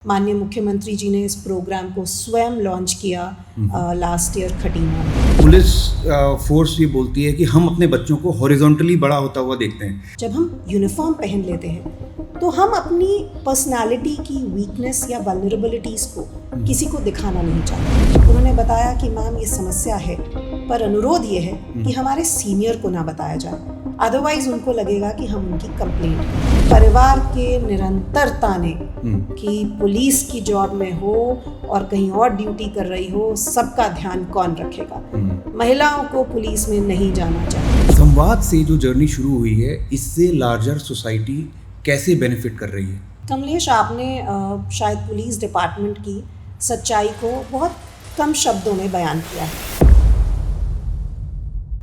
माननीय मुख्यमंत्री जी ने इस प्रोग्राम को स्वयं लॉन्च किया लास्ट ईयर खटीमा में। पुलिस फोर्स ये बोलती है कि हम अपने बच्चों को हॉरिजॉन्टली बड़ा होता हुआ देखते हैं। जब हम यूनिफॉर्म पहन लेते हैं तो हम अपनी पर्सनालिटी की वीकनेस या वल्नरेबिलिटीज़ को किसी को दिखाना नहीं चाहते। उन्होंने बताया कि मैम ये समस्या है, पर अनुरोध ये है कि हमारे सीनियर को ना बताया जाए, अदरवाइज उनको लगेगा कि हम उनकी कंप्लेंट। परिवार के निरंतर ताने कि पुलिस की जॉब में हो और कहीं और ड्यूटी कर रही हो, सबका ध्यान कौन रखेगा। महिलाओं को पुलिस में नहीं जाना चाहिए। संवाद से जो जर्नी शुरू हुई है, इससे लार्जर सोसाइटी कैसे बेनिफिट कर रही है? कमलेश, आपने शायद पुलिस डिपार्टमेंट की सच्चाई को बहुत कम शब्दों में बयान किया है।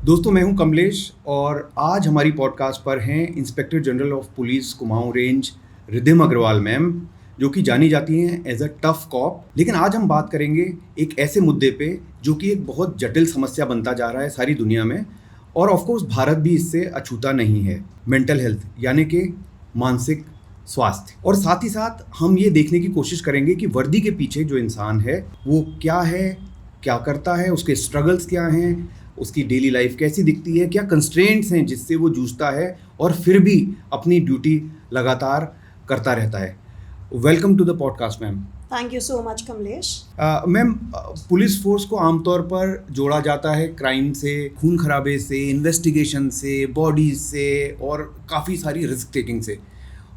दोस्तों, मैं हूं कमलेश और आज हमारी पॉडकास्ट पर हैं inspector general of police Kumaon range Riddhim Agarwal ma'am, जो कि जानी जाती हैं एज अ टफ कॉप। लेकिन आज हम बात करेंगे एक ऐसे मुद्दे पे जो कि एक बहुत जटिल समस्या बनता जा रहा है सारी दुनिया में, और ऑफकोर्स भारत भी इससे अछूता नहीं है। मेंटल हेल्थ, यानी कि मानसिक स्वास्थ्य। और साथ ही साथ हम ये देखने की कोशिश करेंगे कि वर्दी के पीछे जो इंसान है वो क्या है, क्या करता है, उसके स्ट्रगल्स क्या हैं, उसकी डेली लाइफ कैसी दिखती है, क्या कंस्ट्रेंट्स हैं जिससे वो जूझता है और फिर भी अपनी ड्यूटी लगातार करता रहता है। Welcome to the podcast ma'am. Thank you so much Kamlesh. Ma'am, police force को आमतौर पर जोड़ा जाता है क्राइम से, खून खराबे से, इन्वेस्टिगेशन से, बॉडीज से और काफ़ी सारी रिस्क टेकिंग से।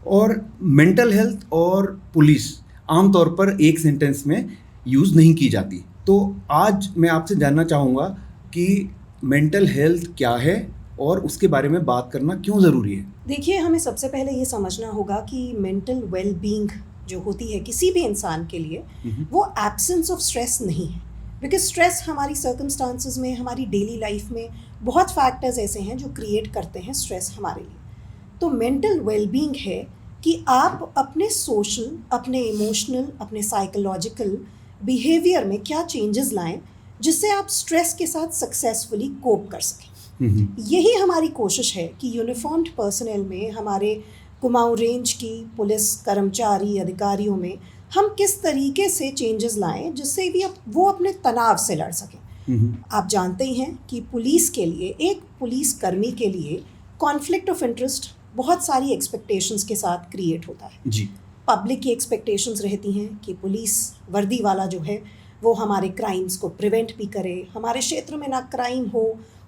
और मेंटल हेल्थ और पुलिस आमतौर पर एक सेंटेंस में यूज़ नहीं की जाती। तो आज मैं आपसे जानना चाहूँगा कि मेंटल हेल्थ क्या है और उसके बारे में बात करना क्यों ज़रूरी है? देखिए, हमें सबसे पहले ये समझना होगा कि मेंटल वेल बीइंग जो होती है किसी भी इंसान के लिए, वो एब्सेंस ऑफ स्ट्रेस नहीं है। बिकॉज स्ट्रेस हमारी सर्कमस्टांसेस में, हमारी डेली लाइफ में बहुत फैक्टर्स ऐसे हैं जो क्रिएट करते हैं स्ट्रेस हमारे लिए। तो मेंटल वेल बीइंग है कि आप अपने सोशल, अपने इमोशनल, अपने साइकोलॉजिकल बिहेवियर में क्या चेंजेस लाएं जिससे आप स्ट्रेस के साथ सक्सेसफुली कोप कर सकें। यही हमारी कोशिश है कि यूनिफॉर्म्ड पर्सनल में, हमारे कुमाऊं रेंज की पुलिस कर्मचारी अधिकारियों में हम किस तरीके से चेंजेस लाएं जिससे भी वो अपने तनाव से लड़ सकें। आप जानते ही हैं कि पुलिस के लिए, एक पुलिस कर्मी के लिए कॉन्फ्लिक्ट ऑफ इंटरेस्ट बहुत सारी एक्सपेक्टेशंस के साथ क्रिएट होता है जी। पब्लिक की एक्सपेक्टेशंस रहती हैं कि पुलिस वर्दी वाला जो है वो हमारे क्राइम्स को प्रिवेंट भी करे, हमारे क्षेत्र में ना क्राइम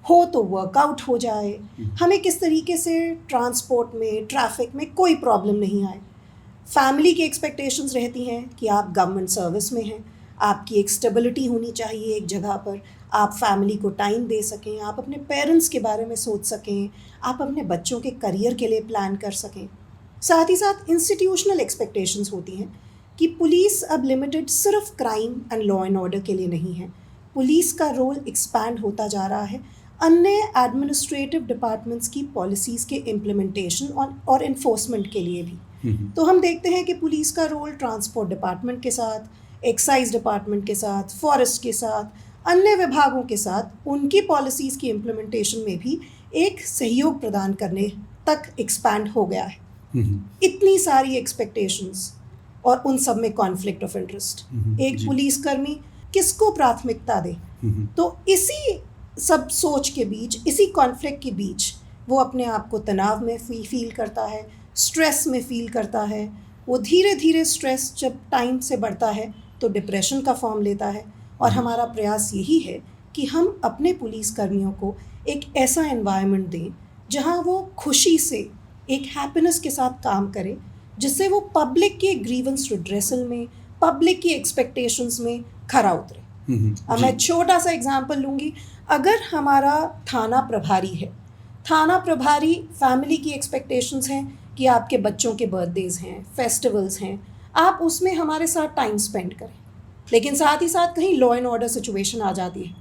हो तो वर्कआउट हो जाए, हमें किस तरीके से ट्रांसपोर्ट में, ट्रैफिक में कोई प्रॉब्लम नहीं आए। फैमिली की एक्सपेक्टेशंस रहती हैं कि आप गवर्नमेंट सर्विस में हैं, आपकी एक स्टेबिलिटी होनी चाहिए एक जगह पर, आप फैमिली को टाइम दे सकें, आप अपने पेरेंट्स के बारे में सोच सकें, आप अपने बच्चों के करियर के लिए प्लान कर सकें। साथ ही साथ इंस्टीट्यूशनल एक्सपेक्टेशंस होती हैं कि पुलिस अब लिमिटेड सिर्फ crime and law and order के लिए नहीं है। पुलिस का रोल एक्सपैंड होता जा रहा है अन्य एडमिनिस्ट्रेटिव डिपार्टमेंट्स की पॉलिसीज़ के इम्प्लीमेंटेशन और इन्फोर्समेंट के लिए भी। तो हम देखते हैं कि पुलिस का रोल ट्रांसपोर्ट डिपार्टमेंट के साथ, एक्साइज डिपार्टमेंट के साथ, फॉरेस्ट के साथ, अन्य विभागों के साथ उनकी पॉलिसीज़ की इम्प्लीमेंटेशन में भी एक सहयोग प्रदान करने तक एक्सपैंड हो गया है। इतनी सारी एक्सपेक्टेशंस और उन सब में कॉन्फ्लिक्ट ऑफ इंटरेस्ट। एक पुलिसकर्मी किसको प्राथमिकता दे? तो इसी सब सोच के बीच, इसी कॉन्फ्लिक्ट के बीच वो अपने आप को तनाव में फील करता है, स्ट्रेस में फील करता है। वो धीरे धीरे स्ट्रेस जब टाइम से बढ़ता है तो डिप्रेशन का फॉर्म लेता है। और हमारा प्रयास यही है कि हम अपने पुलिसकर्मियों को एक ऐसा एनवायरनमेंट दें जहाँ वो खुशी से, एक हैप्पीनेस के साथ काम करें, जिससे वो पब्लिक के ग्रीवेंस रिड्रेसल में, पब्लिक की एक्सपेक्टेशंस में खरा उतरे। अब मैं छोटा सा एग्जांपल लूँगी। अगर हमारा थाना प्रभारी है, थाना प्रभारी फैमिली की एक्सपेक्टेशंस हैं कि आपके बच्चों के बर्थडेज हैं, फेस्टिवल्स हैं, आप उसमें हमारे साथ टाइम स्पेंड करें, लेकिन साथ ही साथ कहीं लॉ एंड ऑर्डर सिचुएशन आ जाती है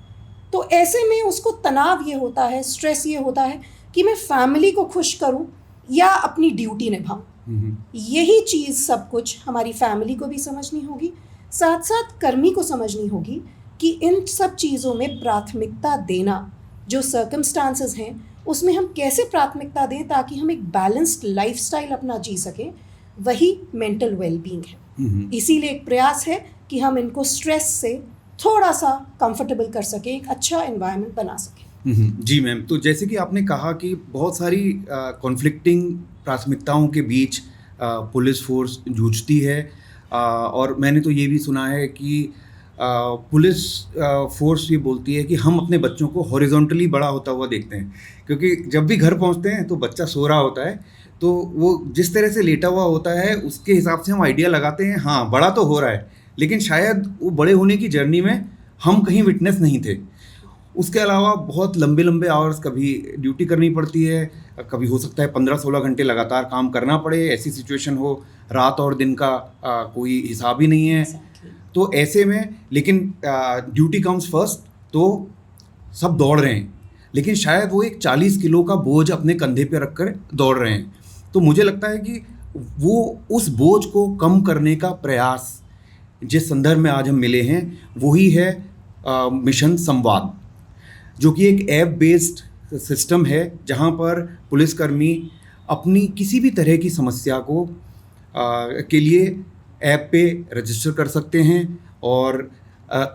तो ऐसे में उसको तनाव ये होता है, स्ट्रेस ये होता है कि मैं फैमिली को खुश करूँ या अपनी ड्यूटी निभाऊँ। यही चीज़ सब कुछ हमारी फैमिली को भी समझनी होगी, साथ साथ कर्मी को समझनी होगी कि इन सब चीज़ों में प्राथमिकता देना, जो सर्कमस्टांसेस हैं उसमें हम कैसे प्राथमिकता दें ताकि हम एक बैलेंस्ड लाइफस्टाइल अपना जी सकें। वही मेंटल वेलबींग है। इसीलिए एक प्रयास है कि हम इनको स्ट्रेस से थोड़ा सा कंफर्टेबल कर सकें, एक अच्छा एनवायरनमेंट बना सकें। जी मैम, तो जैसे कि आपने कहा कि बहुत सारी कॉन्फ्लिक्टिंग प्राथमिकताओं के बीच पुलिस फोर्स जूझती है, और मैंने तो ये भी सुना है कि पुलिस फोर्स ये बोलती है कि हम अपने बच्चों को हॉरिजॉन्टली बड़ा होता हुआ देखते हैं, क्योंकि जब भी घर पहुंचते हैं तो बच्चा सो रहा होता है, तो वो जिस तरह से लेटा हुआ होता है उसके हिसाब से हम आइडिया लगाते हैं हाँ बड़ा तो हो रहा है, लेकिन शायद वो बड़े होने की जर्नी में हम कहीं विटनेस नहीं थे। उसके अलावा बहुत लंबे लंबे आवर्स, कभी ड्यूटी करनी पड़ती है, कभी हो सकता है 15-16 घंटे लगातार काम करना पड़े, ऐसी सिचुएशन हो, रात और दिन का कोई हिसाब ही नहीं है। तो ऐसे में लेकिन ड्यूटी कम्स फर्स्ट, तो सब दौड़ रहे हैं, लेकिन शायद वो एक 40 किलो का बोझ अपने कंधे पे रखकर दौड़ रहे हैं। तो मुझे लगता है कि वो उस बोझ को कम करने का प्रयास जिस संदर्भ में आज हम मिले हैं वही है मिशन संवाद, जो कि एक ऐप बेस्ड सिस्टम है जहां पर पुलिसकर्मी अपनी किसी भी तरह की समस्या को के लिए ऐप पे रजिस्टर कर सकते हैं और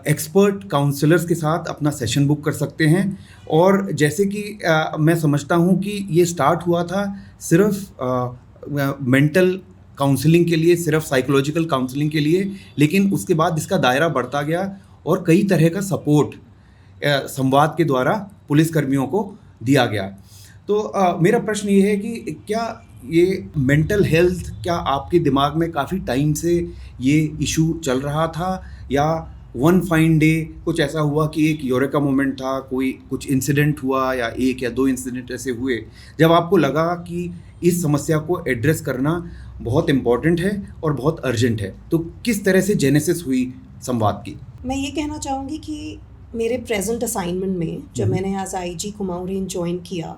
एक्सपर्ट काउंसलर्स के साथ अपना सेशन बुक कर सकते हैं। और जैसे कि मैं समझता हूँ कि ये स्टार्ट हुआ था सिर्फ मेंटल काउंसलिंग के लिए, सिर्फ साइकोलॉजिकल काउंसलिंग के लिए, लेकिन उसके बाद इसका दायरा बढ़ता गया और कई तरह का सपोर्ट संवाद के द्वारा पुलिसकर्मियों को दिया गया। तो मेरा प्रश्न ये है कि क्या ये मेंटल हेल्थ, क्या आपके दिमाग में काफ़ी टाइम से ये इशू चल रहा था, या वन फाइन डे कुछ ऐसा हुआ कि एक यूरेका मोमेंट था, कोई कुछ इंसिडेंट हुआ या 1 या 2 इंसिडेंट ऐसे हुए जब आपको लगा कि इस समस्या को एड्रेस करना बहुत इम्पॉर्टेंट है और बहुत अर्जेंट है? तो किस तरह से जेनेसिस हुई संवाद की? मैं ये कहना चाहूँगी कि मेरे प्रेजेंट असाइनमेंट में जब मैंने as IG Kumaon range join किया,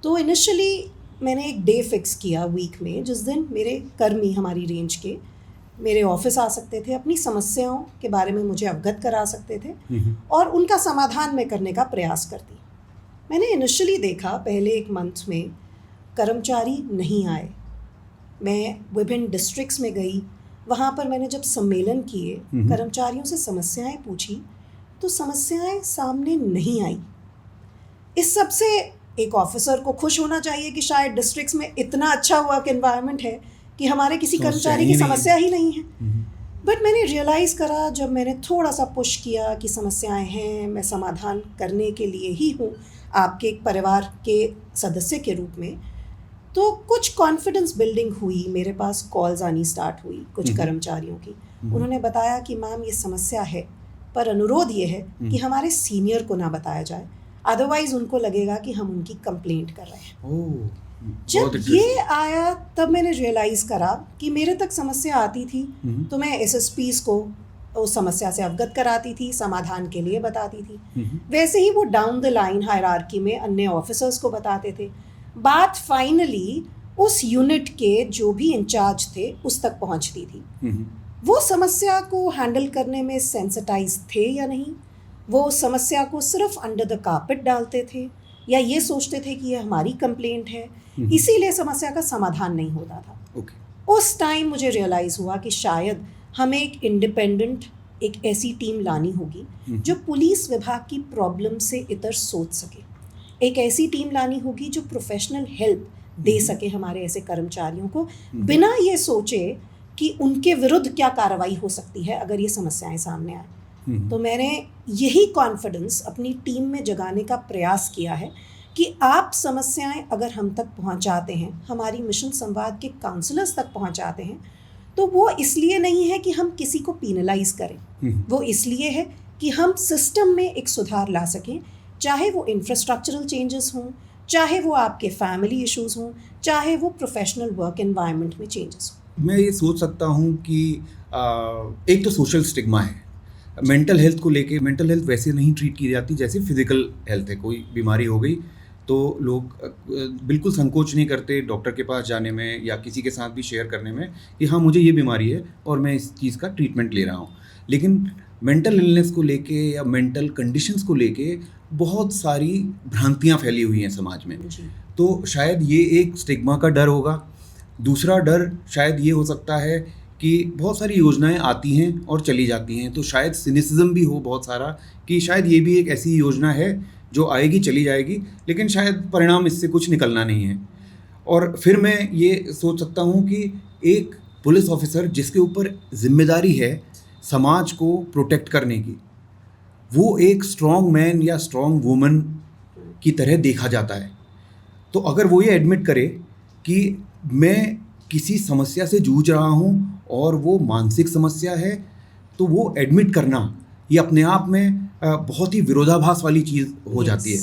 तो इनिशियली मैंने एक डे फिक्स किया वीक में जिस दिन मेरे कर्मी हमारी रेंज के मेरे ऑफिस आ सकते थे, अपनी समस्याओं के बारे में मुझे अवगत करा सकते थे और उनका समाधान मैं करने का प्रयास करती। मैंने इनिशियली देखा पहले 1 मंथ में कर्मचारी नहीं आए। मैं विभिन्न डिस्ट्रिक्ट्स में गई, वहाँ पर मैंने जब सम्मेलन किए, कर्मचारियों से समस्याएं पूछी, तो समस्याएं सामने नहीं आई। इस सब से एक ऑफिसर को खुश होना चाहिए कि शायद डिस्ट्रिक्ट्स में इतना अच्छा वर्क एनवायरनमेंट है कि हमारे किसी कर्मचारी की समस्या ही नहीं है। बट मैंने रियलाइज़ करा जब मैंने थोड़ा सा पुश किया कि समस्याएं हैं, मैं समाधान करने के लिए ही हूँ आपके एक परिवार के सदस्य के रूप में, तो कुछ कॉन्फिडेंस बिल्डिंग हुई। मेरे पास कॉल्स आनी स्टार्ट हुई कुछ कर्मचारियों की। उन्होंने बताया कि मैम ये समस्या है, पर अनुरोध ये है कि हमारे सीनियर को ना बताया जाए, अदरवाइज उनको लगेगा कि हम उनकी कंप्लेंट कर रहे हैं। जब ये आया तब मैंने रियलाइज़ करा कि मेरे तक समस्या आती थी तो मैं एसएसपीज़ को उस समस्या से अवगत कराती थी, समाधान के लिए बताती थी। वैसे ही वो डाउन द लाइन हायरार्की में अन्य ऑफिसर्स को बताते थे। बात फाइनली उस यूनिट के जो भी इंचार्ज थे उस तक पहुंचती थी। वो समस्या को हैंडल करने में सेंसिटाइज थे या नहीं, वो समस्या को सिर्फ अंडर द कार्पेट डालते थे या ये सोचते थे कि ये हमारी कंप्लेंट है, इसीलिए समस्या का समाधान नहीं होता था। उस टाइम मुझे रियलाइज़ हुआ कि शायद हमें एक इंडिपेंडेंट, एक ऐसी टीम लानी होगी जो पुलिस विभाग की प्रॉब्लम से इतर सोच सके। एक ऐसी टीम लानी होगी जो प्रोफेशनल हेल्प दे सके हमारे ऐसे कर्मचारियों को, बिना ये सोचे कि उनके विरुद्ध क्या कार्रवाई हो सकती है अगर ये समस्याएं सामने आए। तो मैंने यही कॉन्फिडेंस अपनी टीम में जगाने का प्रयास किया है कि आप समस्याएं अगर हम तक पहुंचाते हैं, हमारी मिशन संवाद के काउंसलर्स तक पहुंचाते हैं, तो वो इसलिए नहीं है कि हम किसी को पीनलाइज करें, वो इसलिए है कि हम सिस्टम में एक सुधार ला सकें, चाहे वो इंफ्रास्ट्रक्चरल चेंजेस हों, चाहे वो आपके फैमिली इश्यूज़ हों, चाहे वो प्रोफेशनल वर्क एनवायरनमेंट में चेंजेस हों। मैं ये सोच सकता हूँ कि एक तो सोशल स्टिग्मा है मेंटल हेल्थ को लेके। मेंटल हेल्थ वैसे नहीं ट्रीट की जाती जैसे फिजिकल हेल्थ है। कोई बीमारी हो गई तो लोग बिल्कुल संकोच नहीं करते डॉक्टर के पास जाने में या किसी के साथ भी शेयर करने में कि हाँ मुझे ये बीमारी है और मैं इस चीज़ का ट्रीटमेंट ले रहा हूँ। लेकिन मेंटल इलनेस को लेके या मेंटल कंडीशंस को लेके बहुत सारी भ्रांतियाँ फैली हुई हैं समाज में। तो शायद ये एक स्टिग्मा का डर होगा। दूसरा डर शायद ये हो सकता है कि बहुत सारी योजनाएं आती हैं और चली जाती हैं, तो शायद सिनिसिज्म भी हो बहुत सारा कि शायद ये भी एक ऐसी योजना है जो आएगी चली जाएगी, लेकिन शायद परिणाम इससे कुछ निकलना नहीं है। और फिर मैं ये सोच सकता हूँ कि एक पुलिस ऑफिसर जिसके ऊपर जिम्मेदारी है समाज को प्रोटेक्ट करने की, वो एक स्ट्रॉन्ग मैन या स्ट्रॉन्ग वुमन की तरह देखा जाता है। तो अगर वो ये एडमिट करे कि मैं किसी समस्या से जूझ रहा हूँ और वो मानसिक समस्या है, तो वो एडमिट करना ये अपने आप में बहुत ही विरोधाभास वाली चीज़ हो जाती है।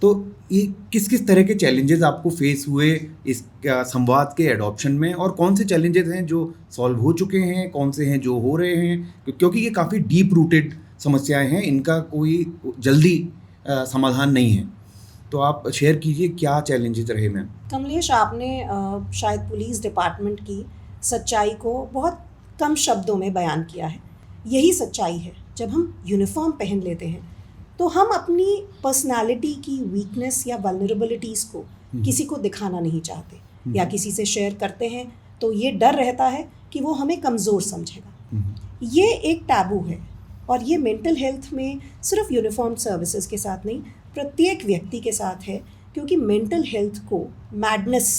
तो ये किस किस तरह के चैलेंजेस आपको फेस हुए इस संवाद के एडॉप्शन में, और कौन से चैलेंजेस हैं जो सॉल्व हो चुके हैं, कौन से हैं जो हो रहे हैं, क्योंकि ये काफ़ी डीप रूटेड समस्याएं हैं, इनका कोई जल्दी समाधान नहीं है। तो आप शेयर कीजिए क्या चैलेंजेस रहे मैम। कमलेश, आपने शायद पुलिस डिपार्टमेंट की सच्चाई को बहुत कम शब्दों में बयान किया है। यही सच्चाई है, जब हम यूनिफॉर्म पहन लेते हैं तो हम अपनी पर्सनालिटी की वीकनेस या वल्नरेबिलिटीज़ को किसी को दिखाना नहीं चाहते, या किसी से शेयर करते हैं तो ये डर रहता है कि वो हमें कमज़ोर समझेगा। ये एक टैबू है, और ये मेंटल हेल्थ में सिर्फ यूनिफॉर्म सर्विसेज के साथ नहीं, प्रत्येक व्यक्ति के साथ है, क्योंकि मेंटल हेल्थ को मैडनेस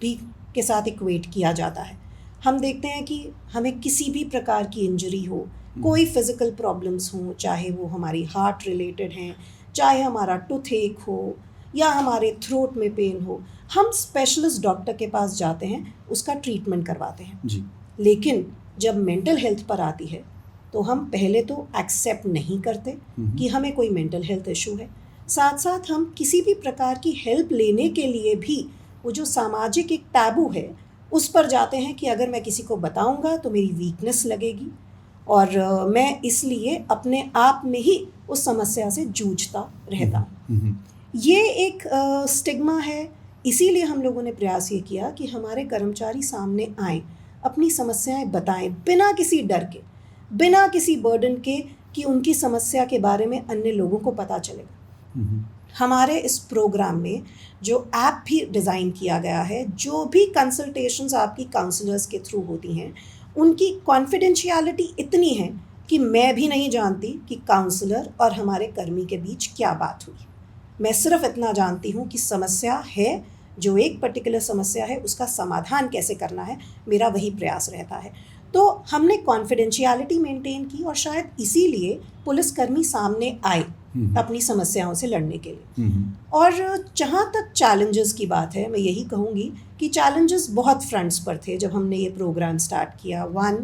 भी के साथ इक्वेट किया जाता है। हम देखते हैं कि हमें किसी भी प्रकार की इंजरी हो, कोई फिज़िकल प्रॉब्लम्स हों, चाहे वो हमारी हार्ट रिलेटेड हैं, चाहे हमारा टूथ एक हो या हमारे थ्रोट में पेन हो, हम स्पेशलिस्ट डॉक्टर के पास जाते हैं, उसका ट्रीटमेंट करवाते हैं जी। लेकिन जब मेंटल हेल्थ पर आती है तो हम पहले तो एक्सेप्ट नहीं करते कि हमें कोई मेंटल हेल्थ इशू है, साथ साथ हम किसी भी प्रकार की हेल्प लेने के लिए भी वो जो सामाजिक एक टैबू है उस पर जाते हैं कि अगर मैं किसी को बताऊंगा तो मेरी वीकनेस लगेगी, और मैं इसलिए अपने आप में ही उस समस्या से जूझता रहता हूँ। ये एक स्टिग्मा है। इसीलिए हम लोगों ने प्रयास ये किया कि हमारे कर्मचारी सामने आएं, अपनी समस्याएं बताएं, बिना किसी डर के, बिना किसी बर्डन के, कि उनकी समस्या के बारे में अन्य लोगों को पता चलेगा। हमारे इस प्रोग्राम में जो ऐप भी डिज़ाइन किया गया है, जो भी कंसल्टेशंस आपकी काउंसलर्स के थ्रू होती हैं, उनकी कॉन्फिडेंशियलिटी इतनी है कि मैं भी नहीं जानती कि काउंसलर और हमारे कर्मी के बीच क्या बात हुई। मैं सिर्फ इतना जानती हूँ कि समस्या है, जो एक पर्टिकुलर समस्या है उसका समाधान कैसे करना है, मेरा वही प्रयास रहता है। तो हमने कॉन्फिडेंशियलिटी मेंटेन की, और शायद इसीलिए पुलिसकर्मी सामने आए अपनी समस्याओं से लड़ने के लिए। और जहाँ तक चैलेंजेस की बात है, मैं यही कहूँगी कि चैलेंजेस बहुत फ्रंट्स पर थे जब हमने ये प्रोग्राम स्टार्ट किया। वन,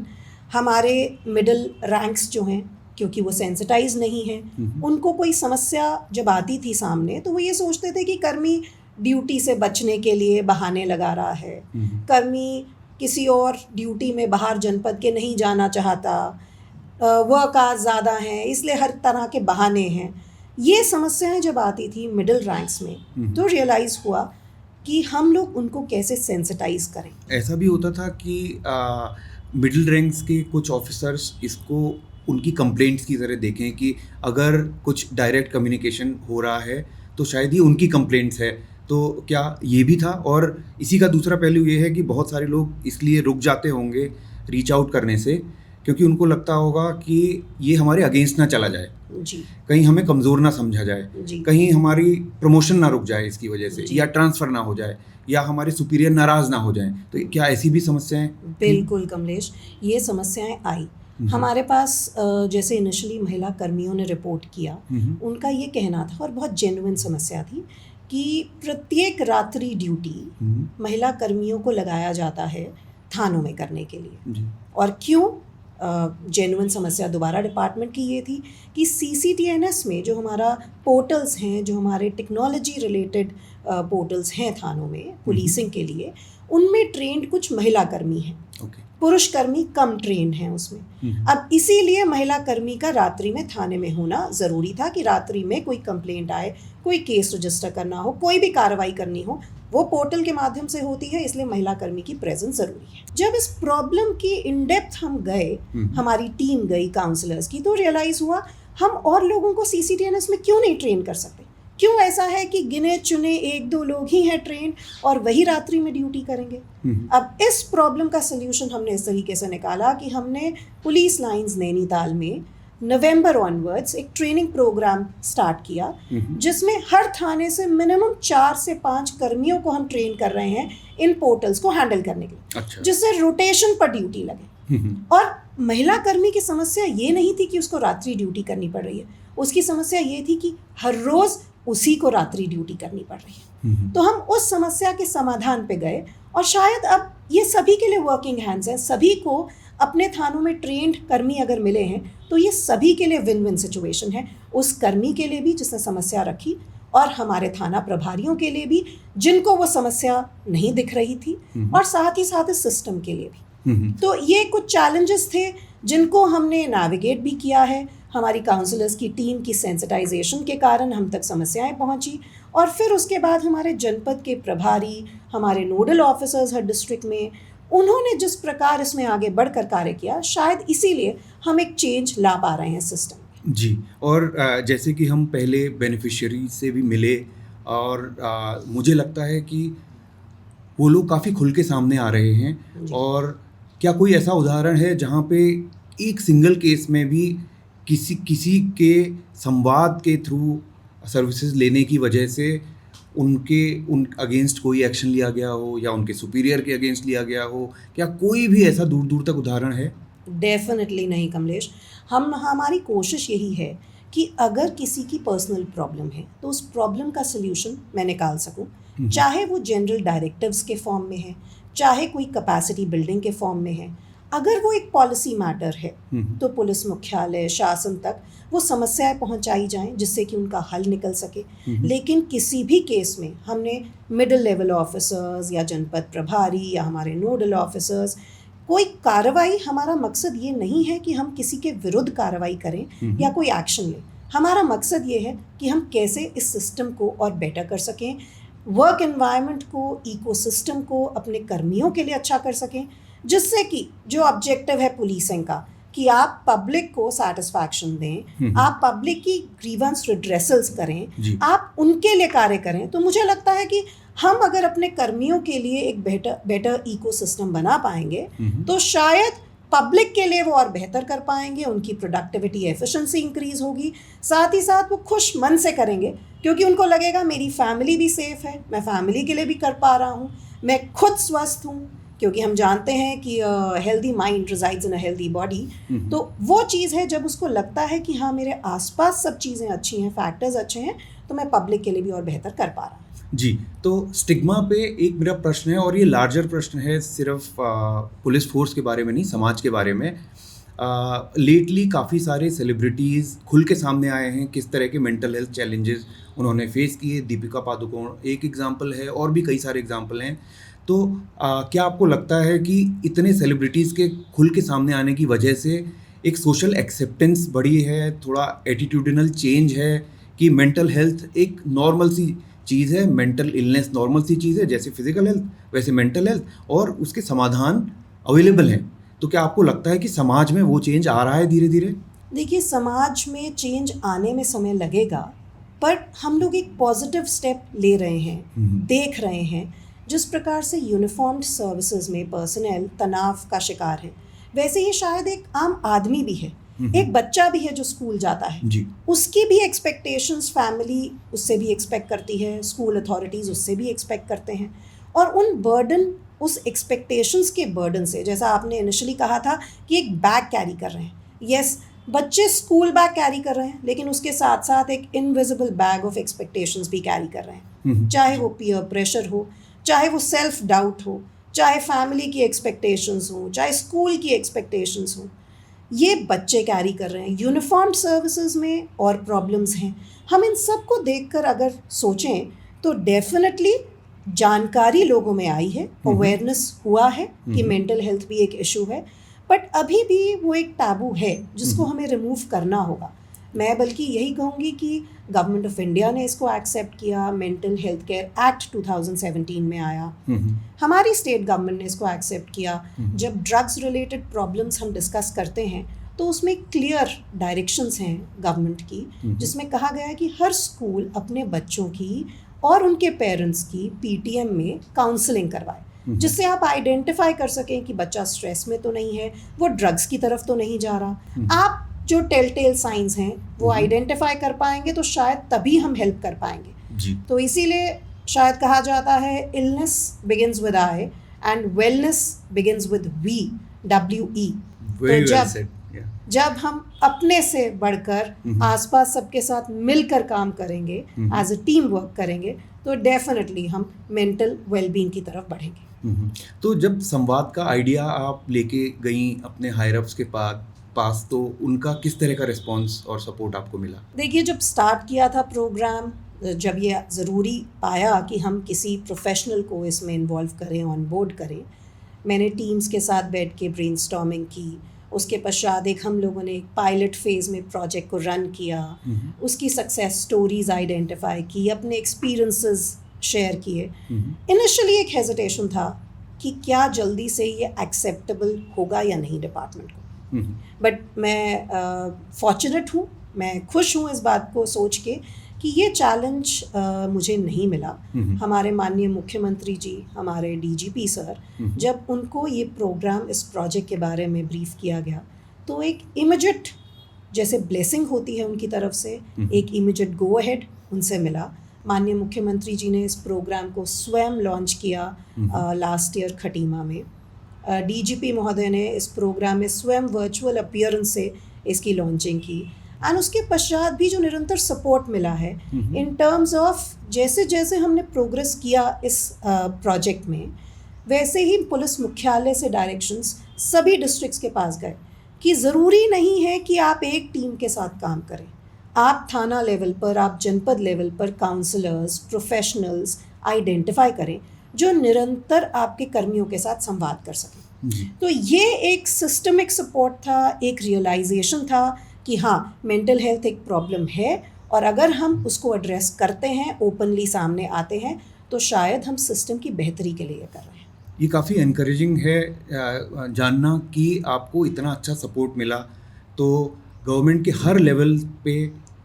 हमारे मिडिल रैंक्स जो हैं, क्योंकि वो सेंसिटाइज नहीं हैं, उनको कोई समस्या जब आती थी सामने तो वो ये सोचते थे कि कर्मी ड्यूटी से बचने के लिए बहाने लगा रहा है, कर्मी किसी और ड्यूटी में बाहर जनपद के नहीं जाना चाहता, वर्क आवर्स ज़्यादा हैं, इसलिए हर तरह के बहाने हैं। ये समस्याएं जब आती थी मिडिल रैंक्स में तो रियलाइज़ हुआ कि हम लोग उनको कैसे सेंसिटाइज करें। ऐसा भी होता था कि मिडिल रैंक्स के कुछ ऑफिसर्स इसको उनकी कंप्लेंट्स की तरह देखें कि अगर कुछ डायरेक्ट कम्युनिकेशन हो रहा है तो शायद ये उनकी कंप्लेंट्स है। तो क्या ये भी था? और इसी का दूसरा पहलू ये है कि बहुत सारे लोग इसलिए रुक जाते होंगे रीच आउट करने से, क्योंकि उनको लगता होगा कि ये हमारे अगेंस्ट ना चला जाए जी, कहीं हमें कमज़ोर ना समझा जाए जी, कहीं हमारी प्रमोशन ना रुक जाए इसकी वजह से, या ट्रांसफ़र ना हो जाए, या हमारे सुपीरियर नाराज़ ना हो जाए। तो क्या ऐसी भी समस्याएं? बिल्कुल कमलेश, ये समस्याएं आई हमारे पास। जैसे इनिशियली महिला कर्मियों ने रिपोर्ट किया, उनका ये कहना था, और बहुत जेन्युइन समस्या थी, कि प्रत्येक रात्रि ड्यूटी महिला कर्मियों को लगाया जाता है थानों में करने के लिए। और क्यों? जेन्युइन समस्या दोबारा डिपार्टमेंट की ये थी कि CCTNS में जो हमारा पोर्टल्स हैं, जो हमारे टेक्नोलॉजी रिलेटेड पोर्टल्स हैं थानों में पुलिसिंग के लिए, उनमें ट्रेंड कुछ महिला कर्मी हैं, पुरुष कर्मी कम ट्रेंड हैं उसमें। अब इसीलिए महिला कर्मी का रात्रि में थाने में होना ज़रूरी था कि रात्रि में कोई कंप्लेंट आए, कोई केस रजिस्टर करना हो, कोई भी कार्रवाई करनी हो, वो पोर्टल के माध्यम से होती है, इसलिए महिला कर्मी की प्रेजेंस ज़रूरी है। जब इस प्रॉब्लम की इन डेप्थ हम गए, हमारी टीम गई काउंसलर्स की, तो रियलाइज़ हुआ हम और लोगों को CCTNS में क्यों नहीं ट्रेन कर सकते, क्यों ऐसा है कि गिने चुने 1-2 लोग ही हैं ट्रेन और वही रात्रि में ड्यूटी करेंगे? अब इस प्रॉब्लम का सल्यूशन हमने इस तरीके से निकाला कि हमने पुलिस लाइंस नैनीताल में नवंबर ऑनवर्ड्स एक ट्रेनिंग प्रोग्राम स्टार्ट किया, जिसमें हर थाने से मिनिमम 4 से 5 कर्मियों को हम ट्रेन कर रहे हैं इन पोर्टल्स को हैंडल करने के लिए। अच्छा। जिससे रोटेशन पर ड्यूटी लगे। और महिला कर्मी की समस्या ये नहीं थी कि उसको रात्रि ड्यूटी करनी पड़ रही है, उसकी समस्या ये थी कि हर रोज उसी को रात्रि ड्यूटी करनी पड़ रही है। तो हम उस समस्या के समाधान पे गए और शायद अब ये सभी के लिए वर्किंग हैंड्स हैं, सभी को अपने थानों में ट्रेंड कर्मी अगर मिले हैं तो ये सभी के लिए विन विन सिचुएशन है, उस कर्मी के लिए भी जिसने समस्या रखी और हमारे थाना प्रभारियों के लिए भी जिनको वो समस्या नहीं दिख रही थी, और साथ ही साथ इस सिस्टम के लिए भी। तो ये कुछ चैलेंजेस थे जिनको हमने नेविगेट भी किया है। हमारी काउंसलर्स की टीम की सेंसिटाइजेशन के कारण हम तक समस्याएं पहुंची, और फिर उसके बाद हमारे जनपद के प्रभारी, हमारे नोडल ऑफिसर्स हर डिस्ट्रिक्ट में, उन्होंने जिस प्रकार इसमें आगे बढ़कर कार्य किया, शायद इसीलिए हम एक चेंज ला पा रहे हैं सिस्टम। जी, और जैसे कि हम पहले बेनिफिशियरी से भी मिले और मुझे लगता है कि वो लोग काफ़ी खुल के सामने आ रहे हैं। और क्या कोई ऐसा उदाहरण है जहाँ पे एक सिंगल केस में भी किसी के संवाद के थ्रू सर्विसेज लेने की वजह से उन अगेंस्ट कोई एक्शन लिया गया हो या उनके सुपीरियर के अगेंस्ट लिया गया हो? क्या कोई भी ऐसा दूर दूर तक उदाहरण है? डेफिनेटली नहीं कमलेश। हमारी कोशिश यही है कि अगर किसी की पर्सनल प्रॉब्लम है तो उस प्रॉब्लम का सल्यूशन मैं निकाल सकूं, चाहे वो जनरल डायरेक्टिव्स के फॉर्म में है, चाहे कोई कैपेसिटी बिल्डिंग के फॉर्म में है। अगर वो एक पॉलिसी मैटर है तो पुलिस मुख्यालय, शासन तक वो समस्याएं पहुंचाई जाएं जिससे कि उनका हल निकल सके। लेकिन किसी भी केस में हमने मिडिल लेवल ऑफिसर्स या जनपद प्रभारी या हमारे नोडल ऑफिसर्स कोई कार्रवाई, हमारा मकसद ये नहीं है कि हम किसी के विरुद्ध कार्रवाई करें या कोई एक्शन लें। हमारा मकसद ये है कि हम कैसे इस सिस्टम को और बेटर कर सकें, वर्क एनवायरनमेंट को, इकोसिस्टम को अपने कर्मियों के लिए अच्छा कर सकें, जिससे कि जो ऑब्जेक्टिव है पुलिसिंग का कि आप पब्लिक को सेटिस्फैक्शन दें, आप पब्लिक की ग्रीवेंस रिड्रेसल्स करें, आप उनके लिए कार्य करें। तो मुझे लगता है कि हम अगर अपने कर्मियों के लिए एक बेटर इकोसिस्टम बना पाएंगे तो शायद पब्लिक के लिए वो और बेहतर कर पाएंगे, उनकी प्रोडक्टिविटी, एफिशिएंसी इंक्रीज होगी, साथ ही साथ वो खुश मन से करेंगे क्योंकि उनको लगेगा मेरी फैमिली भी सेफ है, मैं फैमिली के लिए भी कर पा रहा हूँ, मैं खुद स्वस्थ हूँ, क्योंकि हम जानते हैं कि healthy mind resides in a healthy body. तो वो चीज़ है जब उसको लगता है कि हाँ मेरे आसपास सब चीज़ें अच्छी हैं, फैक्टर्स अच्छे हैं, तो मैं पब्लिक के लिए भी और बेहतर कर पा रहा हूँ। जी, तो स्टिग्मा पे एक मेरा प्रश्न है और ये लार्जर प्रश्न है, सिर्फ पुलिस फोर्स के बारे में नहीं, समाज के बारे में। लेटली काफ़ी सारे सेलिब्रिटीज़ खुल के सामने आए हैं किस तरह के मेंटल हेल्थ चैलेंजेस उन्होंने फेस किए। दीपिका पादुकोण एक एग्जांपल है और भी कई सारे एग्जांपल हैं। तो क्या आपको लगता है कि इतने सेलिब्रिटीज़ के खुल के सामने आने की वजह से एक सोशल एक्सेप्टेंस बढ़ी है, थोड़ा एटीट्यूडिनल चेंज है कि मेंटल हेल्थ एक नॉर्मल सी चीज़ है, मेंटल इलनेस नॉर्मल सी चीज़ है, जैसे फिजिकल हेल्थ वैसे मेंटल हेल्थ, और उसके समाधान अवेलेबल हैं? तो क्या आपको लगता है कि समाज में वो चेंज आ रहा है धीरे धीरे? देखिए, समाज में चेंज आने में समय लगेगा, पर हम लोग एक पॉजिटिव स्टेप ले रहे हैं, देख रहे हैं। जिस प्रकार से यूनिफॉर्म्ड सर्विसेज में पर्सनल तनाव का शिकार है, वैसे ही शायद एक आम आदमी भी है, एक बच्चा भी है जो स्कूल जाता है जी। उसकी भी एक्सपेक्टेशंस फैमिली उससे भी एक्सपेक्ट करती है, स्कूल अथॉरिटीज़ उससे भी एक्सपेक्ट करते हैं, और उन बर्डन, उस एक्सपेक्टेशंस के बर्डन से, जैसा आपने इनिशियली कहा था कि एक बैग कैरी कर रहे हैं, यस, बच्चे स्कूल बैग कैरी कर रहे हैं, लेकिन उसके साथ साथ एक इनविजिबल बैग ऑफ एक्सपेक्टेशंस भी कैरी कर रहे हैं, चाहे वो पीयर प्रेशर हो, चाहे वो सेल्फ डाउट हो, चाहे फैमिली की एक्सपेक्टेशंस हो, चाहे स्कूल की एक्सपेक्टेशंस हो, ये बच्चे कैरी कर रहे हैं। यूनिफॉर्म्ड सर्विसेज में और प्रॉब्लम्स हैं। हम इन सब को देखकर अगर सोचें तो डेफिनेटली जानकारी लोगों में आई है, अवेयरनेस हुआ है कि मेंटल हेल्थ भी एक इशू है, बट अभी भी वो एक टैबू है जिसको हमें रिमूव करना होगा। मैं बल्कि यही कहूँगी कि गवर्नमेंट ऑफ इंडिया ने इसको एक्सेप्ट किया, मेंटल हेल्थ केयर एक्ट 2017 में आया, हमारी स्टेट गवर्नमेंट ने इसको एक्सेप्ट किया। जब ड्रग्स रिलेटेड प्रॉब्लम्स हम डिस्कस करते हैं तो उसमें क्लियर डायरेक्शंस हैं गवर्नमेंट की, जिसमें कहा गया है कि हर स्कूल अपने बच्चों की और उनके पेरेंट्स की पीटीएम में काउंसलिंग करवाए, जिससे आप आइडेंटिफाई कर सकें कि बच्चा स्ट्रेस में तो नहीं है, वो ड्रग्स की तरफ तो नहीं जा रहा। आप जो टेल साइंस हैं वो आइडेंटिफाई कर पाएंगे तो शायद तभी हम हेल्प कर पाएंगे जी। तो इसीलिए शायद कहा जाता है illness begins with I and wellness begins with we, WE। तो जब हम अपने से बढ़कर आसपास सबके साथ मिलकर काम करेंगे, एज अ टीम वर्क करेंगे, तो डेफिनेटली हम मेंटल वेलबींग की तरफ बढ़ेंगे। तो जब संवाद का आइडिया आप लेके गई अपने हायर अप्स के पास तो उनका किस तरह का रिस्पांस और सपोर्ट आपको मिला? देखिए, जब स्टार्ट किया था प्रोग्राम, जब ये ज़रूरी पाया कि हम किसी प्रोफेशनल को इसमें इन्वॉल्व करें, ऑन बोर्ड करें, मैंने टीम्स के साथ बैठ के ब्रेनस्टॉर्मिंग की। उसके पश्चात हम लोगों ने एक पायलट फेज़ में प्रोजेक्ट को रन किया, उसकी सक्सेस स्टोरीज आइडेंटिफाई की, अपने एक्सपीरियंसेस शेयर किए। इनिशियली एक हेजिटेशन था कि क्या जल्दी से ये एक्सेप्टेबल होगा या नहीं डिपार्टमेंट को, बट मैं फॉर्चुनेट हूँ, मैं खुश हूँ इस बात को सोच के कि ये चैलेंज मुझे नहीं मिला। हमारे माननीय मुख्यमंत्री जी, हमारे DGP सर, जब उनको ये प्रोग्राम, इस प्रोजेक्ट के बारे में ब्रीफ किया गया, तो एक इमीडिएट जैसे ब्लेसिंग होती है उनकी तरफ से, एक इमीडिएट गो अहेड उनसे मिला। माननीय मुख्यमंत्री जी ने इस प्रोग्राम को स्वयं लॉन्च किया लास्ट ईयर खटीमा में। DGP महोदय ने इस प्रोग्राम में स्वयं वर्चुअल अपीयरेंस से इसकी लॉन्चिंग की, एंड उसके पश्चात भी जो निरंतर सपोर्ट मिला है इन टर्म्स ऑफ जैसे जैसे हमने प्रोग्रेस किया इस प्रोजेक्ट में, वैसे ही पुलिस मुख्यालय से डायरेक्शंस सभी डिस्ट्रिक्ट्स के पास गए कि ज़रूरी नहीं है कि आप एक टीम के साथ काम करें, आप थाना लेवल पर, आप जनपद लेवल पर काउंसलर्स, प्रोफेशनल्स आइडेंटिफाई करें जो निरंतर आपके कर्मियों के साथ संवाद कर सकें। तो ये एक सिस्टमिक सपोर्ट था, एक रियलाइजेशन था कि हाँ, मेंटल हेल्थ एक प्रॉब्लम है और अगर हम उसको एड्रेस करते हैं, ओपनली सामने आते हैं, तो शायद हम सिस्टम की बेहतरी के लिए कर रहे हैं। ये काफ़ी एनकरेजिंग है जानना कि आपको इतना अच्छा सपोर्ट मिला। तो गवर्नमेंट के हर लेवल पे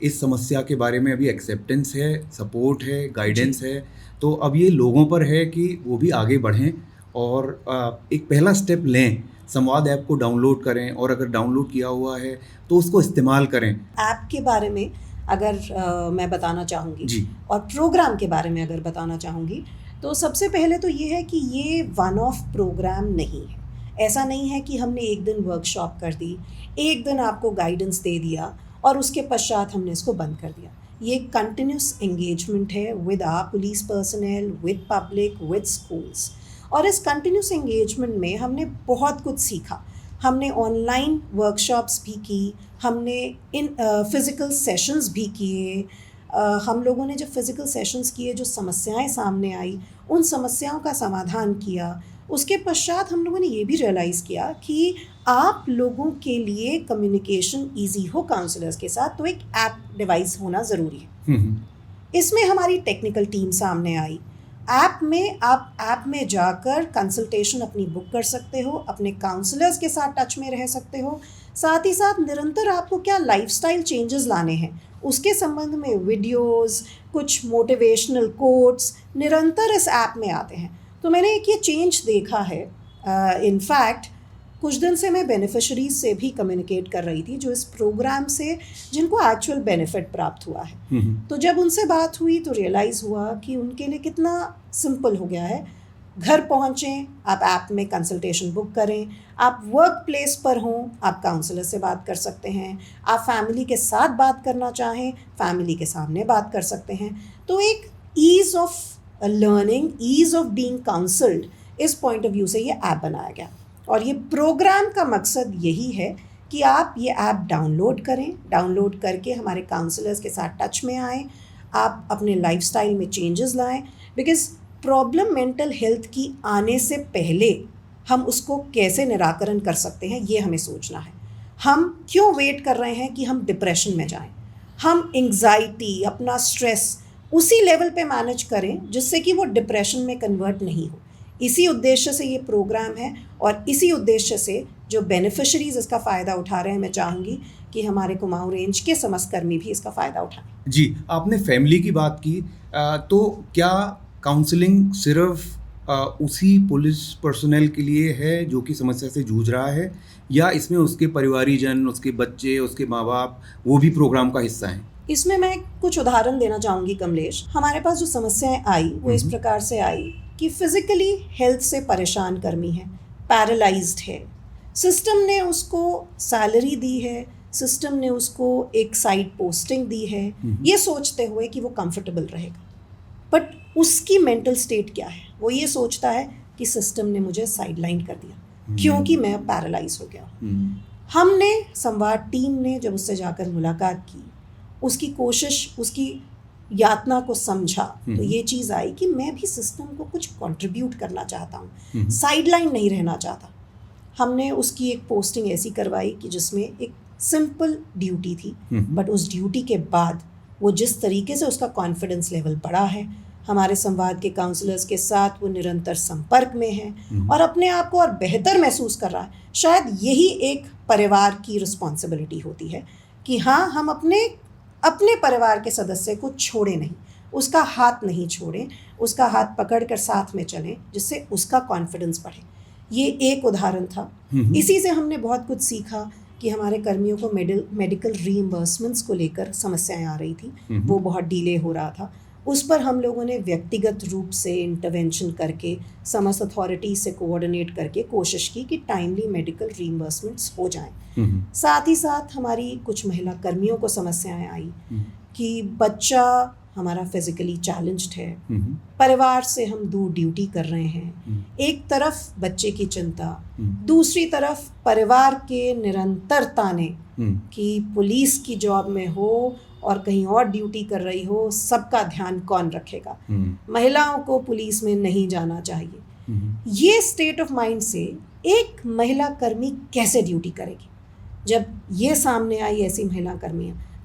इस समस्या के बारे में अभी एक्सेप्टेंस है, सपोर्ट है, गाइडेंस है। तो अब ये लोगों पर है कि वो भी आगे बढ़ें और एक पहला स्टेप लें, संवाद ऐप को डाउनलोड करें, और अगर डाउनलोड किया हुआ है तो उसको इस्तेमाल करें। ऐप के बारे में अगर मैं बताना चाहूँगी जी, और प्रोग्राम के बारे में अगर बताना चाहूँगी, तो सबसे पहले तो ये है कि ये वन ऑफ प्रोग्राम नहीं है। ऐसा नहीं है कि हमने एक दिन वर्कशॉप कर दी, एक दिन आपको गाइडेंस दे दिया और उसके पश्चात हमने इसको बंद कर दिया। ये कंटिन्यूस एंगेजमेंट है with our police personal, with public, with schools. और इस कंटिन्यूस एंगेजमेंट में हमने बहुत कुछ सीखा। हमने ऑनलाइन वर्कशॉप्स भी की, हमने इन फिज़िकल सेशंस भी किए। हम लोगों ने जब फिज़िकल सेशंस किए, जो समस्याएं सामने आई, उन समस्याओं का समाधान किया। उसके पश्चात हम लोगों ने ये भी रियलाइज़ किया कि आप लोगों के लिए कम्युनिकेशन ईजी हो काउंसलर्स के साथ, तो एक ऐप डिवाइस होना ज़रूरी है। इसमें हमारी टेक्निकल टीम सामने आई। ऐप में आप ऐप में जाकर कंसल्टेशन अपनी बुक कर सकते हो, अपने काउंसलर्स के साथ टच में रह सकते हो। साथ ही साथ निरंतर आपको क्या लाइफस्टाइल चेंजेस लाने हैं, उसके संबंध में वीडियोस, कुछ मोटिवेशनल कोट्स निरंतर इस ऐप में आते हैं। तो मैंने एक ये चेंज देखा है। इनफैक्ट कुछ दिन से मैं बेनिफिशरीज से भी कम्युनिकेट कर रही थी जो इस प्रोग्राम से, जिनको एक्चुअल बेनिफिट प्राप्त हुआ है। तो जब उनसे बात हुई तो रियलाइज़ हुआ कि उनके लिए कितना सिंपल हो गया है। घर पहुँचें, आप ऐप में कंसल्टेशन बुक करें, आप वर्क प्लेस पर हों, आप काउंसलर से बात कर सकते हैं, आप फैमिली के साथ बात करना चाहें, फैमिली के सामने बात कर सकते हैं। तो एक ease of learning, ease of being counselled, इस पॉइंट ऑफ व्यू से ये ऐप बनाया गया। और ये प्रोग्राम का मकसद यही है कि आप ये ऐप डाउनलोड करें, डाउनलोड करके हमारे काउंसलर्स के साथ टच में आएँ, आप अपने लाइफस्टाइल में चेंजेस लाएं। बिकॉज़ प्रॉब्लम मेंटल हेल्थ की आने से पहले हम उसको कैसे निराकरण कर सकते हैं, ये हमें सोचना है। हम क्यों वेट कर रहे हैं कि हम डिप्रेशन में जाएं? हम एंग्जाइटी, अपना स्ट्रेस उसी लेवल पे मैनेज करें जिससे कि वो डिप्रेशन में कन्वर्ट नहीं हो। इसी उद्देश्य से ये प्रोग्राम है और इसी उद्देश्य से जो बेनिफिशरीज इसका फ़ायदा उठा रहे हैं, मैं चाहूँगी कि हमारे कुमाऊं रेंज के समस्त कर्मी भी इसका फ़ायदा उठाएं। जी, आपने फैमिली की बात की, तो क्या काउंसलिंग सिर्फ उसी पुलिस पर्सनल के लिए है जो कि समस्या से जूझ रहा है, या इसमें उसके परिवारीजन, उसके बच्चे, उसके माँ बाप, वो भी प्रोग्राम का हिस्सा हैं? इसमें मैं कुछ उदाहरण देना चाहूँगी कमलेश। हमारे पास जो समस्याएं आई वो इस प्रकार से आई कि फिजिकली हेल्थ से परेशान कर्मी है, पैरालाइज्ड है, सिस्टम ने उसको सैलरी दी है, सिस्टम ने उसको एक साइड पोस्टिंग दी है, ये सोचते हुए कि वो कंफर्टेबल रहेगा, बट उसकी मेंटल स्टेट क्या है? वो ये सोचता है कि सिस्टम ने मुझे साइडलाइन कर दिया क्योंकि मैं पैरालाइज हो गया हूँ। हमने संवाद टीम ने जब उससे जाकर मुलाकात की, उसकी कोशिश, उसकी यातना को समझा, तो ये चीज़ आई कि मैं भी सिस्टम को कुछ कंट्रीब्यूट करना चाहता हूँ, साइडलाइन नहीं रहना चाहता। हमने उसकी एक पोस्टिंग ऐसी करवाई कि जिसमें एक सिंपल ड्यूटी थी, बट उस ड्यूटी के बाद वो जिस तरीके से उसका कॉन्फिडेंस लेवल बढ़ा है, हमारे संवाद के काउंसलर्स के साथ वो निरंतर संपर्क में है और अपने आप को और बेहतर महसूस कर रहा है। शायद यही एक परिवार की रिस्पॉन्सिबिलिटी होती है कि हाँ, हम अपने परिवार के सदस्य को छोड़ें नहीं, उसका हाथ नहीं छोड़ें, उसका हाथ पकड़कर साथ में चलें, जिससे उसका कॉन्फिडेंस बढ़े। ये एक उदाहरण था। इसी से हमने बहुत कुछ सीखा कि हमारे कर्मियों को मेडिकल रीइंबर्समेंट्स को लेकर समस्याएं आ रही थी, वो बहुत डिले हो रहा था। उस पर हम लोगों ने व्यक्तिगत रूप से इंटरवेंशन करके समस्त अथॉरिटी से कोऑर्डिनेट करके कोशिश की कि टाइमली मेडिकल रीइंबर्समेंट्स हो जाएं। साथ ही साथ हमारी कुछ महिला कर्मियों को समस्याएं आई कि बच्चा हमारा फिजिकली चैलेंज्ड है, परिवार से हम दूर ड्यूटी कर रहे हैं, एक तरफ बच्चे की चिंता, दूसरी तरफ परिवार के निरंतर ताने कि पुलिस की जॉब में हो और कहीं और ड्यूटी कर रही हो, सबका ध्यान कौन रखेगा, महिलाओं को पुलिस में नहीं जाना चाहिए। ये स्टेट ऑफ माइंड से एक महिला कर्मी कैसे ड्यूटी करेगी? जब ये सामने आई ऐसी महिला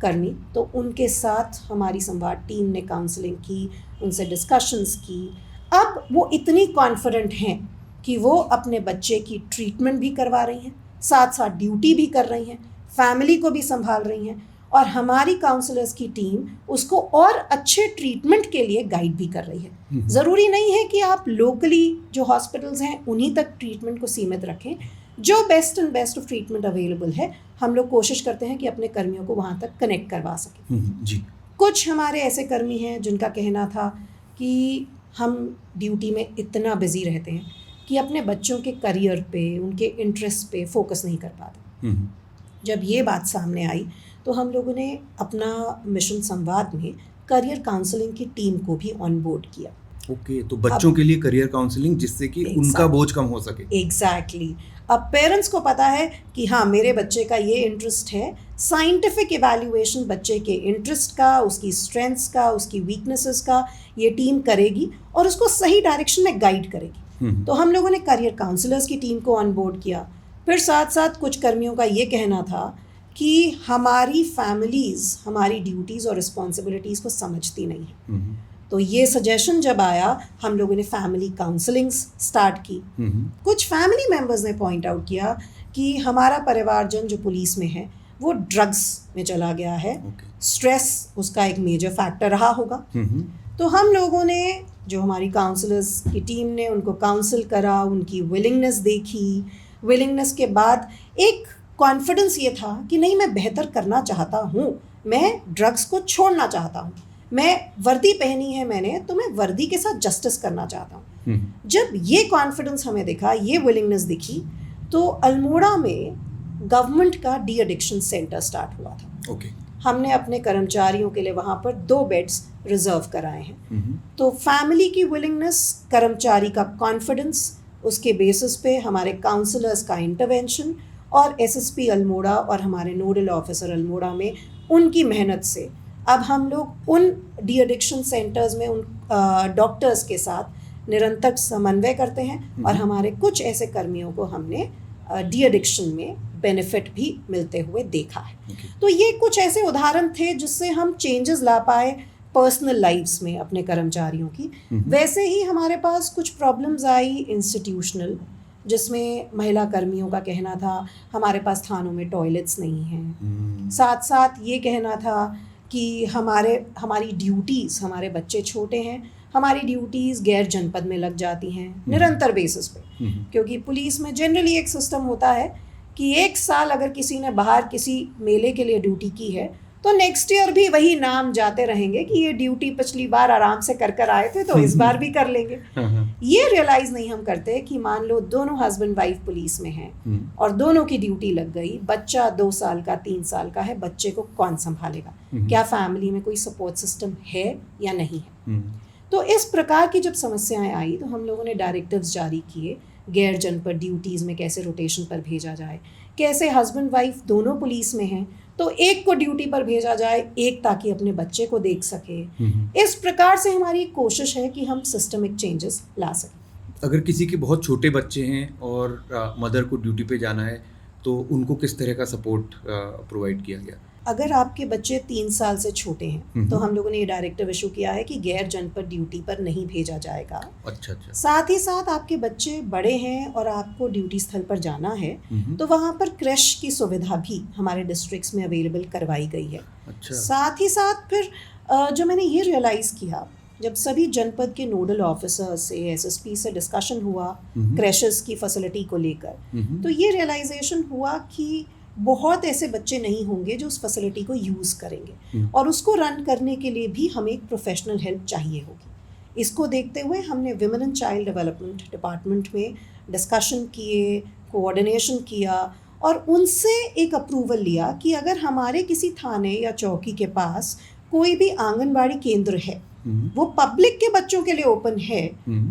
कर्मी, तो उनके साथ हमारी संवाद टीम ने काउंसलिंग की, उनसे डिस्कशंस की। अब वो इतनी कॉन्फिडेंट हैं कि वो अपने बच्चे की ट्रीटमेंट भी करवा रही हैं, साथ साथ ड्यूटी भी कर रही हैं, फैमिली को भी संभाल रही हैं, और हमारी काउंसलर्स की टीम उसको और अच्छे ट्रीटमेंट के लिए गाइड भी कर रही है। ज़रूरी नहीं है कि आप लोकली जो हॉस्पिटल्स हैं उन्हीं तक ट्रीटमेंट को सीमित रखें। जो best and best of treatment available है, हम लोग कोशिश करते हैं कि अपने कर्मियों को वहाँ तक कनेक्ट करवा सकें। जी। कुछ हमारे ऐसे कर्मी हैं जिनका कहना था कि हम ड्यूटी में इतना बिजी रहते हैं कि अपने बच्चों के करियर पे, उनके इंटरेस्ट पे फोकस नहीं कर पाते। जब ये बात सामने आई तो हम लोगों ने अपना मिशन संवाद में करियर काउंसलिंग की टीम को भी ऑन बोर्ड किया। ओके, तो बच्चों के लिए करियर काउंसलिंग, जिससे कि उनका बोझ कम हो सके। एग्जैक्टली। अब पेरेंट्स को पता है कि हाँ, मेरे बच्चे का ये इंटरेस्ट है, साइंटिफिक इवैल्यूएशन बच्चे के इंटरेस्ट का, उसकी स्ट्रेंथ्स का, उसकी वीकनेसेस का ये टीम करेगी और उसको सही डायरेक्शन में गाइड करेगी। तो हम लोगों ने करियर काउंसलर्स की टीम को ऑन बोर्ड किया। फिर साथ साथ कुछ कर्मियों का ये कहना था कि हमारी फैमिलीज़ हमारी ड्यूटीज़ और रिस्पॉन्सिबिलिटीज़ को समझती नहीं है। तो ये सजेशन जब आया, हम लोगों ने फैमिली काउंसलिंग्स स्टार्ट की। कुछ फैमिली मेंबर्स ने पॉइंट आउट किया कि हमारा परिवारजन जो पुलिस में है वो ड्रग्स में चला गया है, स्ट्रेस उसका एक मेजर फैक्टर रहा होगा। तो हम लोगों ने, जो हमारी काउंसलर्स की टीम ने उनको काउंसिल करा, उनकी विलिंगनेस देखी। विलिंगनेस के बाद एक कॉन्फिडेंस ये था कि नहीं, मैं बेहतर करना चाहता हूँ, मैं ड्रग्स को छोड़ना चाहता हूँ, मैं वर्दी पहनी है मैंने, तो मैं वर्दी के साथ जस्टिस करना चाहता हूँ। जब ये कॉन्फिडेंस हमें दिखा, ये विलिंगनेस दिखी, तो अल्मोड़ा में गवर्नमेंट का डी एडिक्शन सेंटर स्टार्ट हुआ था। हमने अपने कर्मचारियों के लिए वहाँ पर 2 बेड्स रिजर्व कराए हैं। तो फैमिली की विलिंगनेस, कर्मचारी का कॉन्फिडेंस, उसके बेसिस पे हमारे काउंसलर्स का इंटरवेंशन और एसएसपी अल्मोड़ा और हमारे नोडल ऑफिसर अल्मोड़ा में उनकी मेहनत से अब हम लोग उन डी एडिक्शन सेंटर्स में उन डॉक्टर्स के साथ निरंतर समन्वय करते हैं और हमारे कुछ ऐसे कर्मियों को हमने डी एडिक्शन में बेनिफिट भी मिलते हुए देखा है। तो ये कुछ ऐसे उदाहरण थे जिससे हम चेंजेस ला पाए पर्सनल लाइफ्स में अपने कर्मचारियों की, वैसे ही हमारे पास कुछ प्रॉब्लम्स आई इंस्टीट्यूशनल, जिसमें महिला कर्मियों का कहना था हमारे पास थानों में टॉयलेट्स नहीं हैं, साथ साथ ये कहना था कि हमारी ड्यूटीज़, हमारे बच्चे छोटे हैं, हमारी ड्यूटीज़ गैर जनपद में लग जाती हैं निरंतर बेसिस पे, क्योंकि पुलिस में जनरली एक सिस्टम होता है कि 1 साल अगर किसी ने बाहर किसी मेले के लिए ड्यूटी की है तो नेक्स्ट ईयर भी वही नाम जाते रहेंगे कि ये ड्यूटी पिछली बार आराम से कर आए थे तो इस बार भी कर लेंगे। ये रियलाइज़ नहीं हम करते कि मान लो दोनों हस्बैंड वाइफ पुलिस में हैं और दोनों की ड्यूटी लग गई, बच्चा 2 साल का 3 साल का है, बच्चे को कौन संभालेगा, क्या फैमिली में कोई सपोर्ट सिस्टम है या नहीं है। तो इस प्रकार की जब समस्याएं आई तो हम लोगों ने डायरेक्टिव्स जारी किए, गैर जनपद ड्यूटीज़ में कैसे रोटेशन पर भेजा जाए, कैसे हस्बैंड वाइफ दोनों पुलिस में हैं तो एक को ड्यूटी पर भेजा जाए, एक ताकि अपने बच्चे को देख सके। इस प्रकार से हमारी कोशिश है कि हम सिस्टमिक चेंजेस ला सकें। अगर किसी के बहुत छोटे बच्चे हैं और मदर को ड्यूटी पे जाना है तो उनको किस तरह का सपोर्ट प्रोवाइड किया गया? अगर आपके बच्चे 3 साल से छोटे हैं तो हम लोगों ने ये डायरेक्टिव इशू किया है कि गैर जनपद ड्यूटी पर नहीं भेजा जाएगा। अच्छा। साथ ही साथ आपके बच्चे बड़े हैं और आपको ड्यूटी स्थल पर जाना है तो वहाँ पर क्रैश की सुविधा भी हमारे डिस्ट्रिक्ट्स में अवेलेबल करवाई गई है। अच्छा। साथ ही साथ फिर जो मैंने ये रियलाइज़ किया, जब सभी जनपद के नोडल ऑफिसर से, एसएसपी से डिस्कशन हुआ क्रैशेस की फैसिलिटी को लेकर, तो ये रियलाइजेशन हुआ कि बहुत ऐसे बच्चे नहीं होंगे जो उस फैसिलिटी को यूज़ करेंगे और उसको रन करने के लिए भी हमें एक प्रोफेशनल हेल्प चाहिए होगी। इसको देखते हुए हमने women and child development department में डिस्कशन किए, कोऑर्डिनेशन किया और उनसे एक अप्रूवल लिया कि अगर हमारे किसी थाने या चौकी के पास कोई भी आंगनबाड़ी केंद्र है, वो पब्लिक के बच्चों के लिए ओपन है,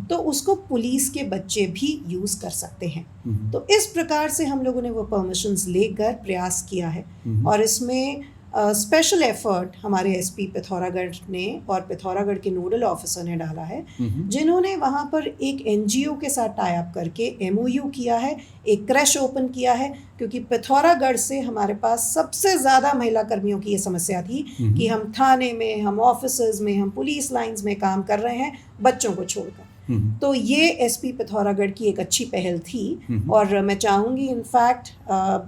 तो उसको पुलिस के बच्चे भी यूज़ कर सकते हैं। तो इस प्रकार से हम लोगों ने वो परमिशंस लेकर प्रयास किया है और इसमें स्पेशल एफर्ट हमारे एसपी पिथौरागढ़ ने और पिथौरागढ़ के नोडल ऑफिसर ने डाला है, जिन्होंने वहाँ पर एक एनजीओ के साथ टाई अप करके एमओयू किया है, एक क्रैश ओपन किया है, क्योंकि पिथौरागढ़ से हमारे पास सबसे ज़्यादा महिला कर्मियों की ये समस्या थी कि हम थाने में, हम ऑफिसेज में, हम पुलिस लाइंस में काम कर रहे हैं बच्चों को छोड़कर। तो ये एसपी पिथौरागढ़ की एक अच्छी पहल थी और मैं चाहूँगी, इनफैक्ट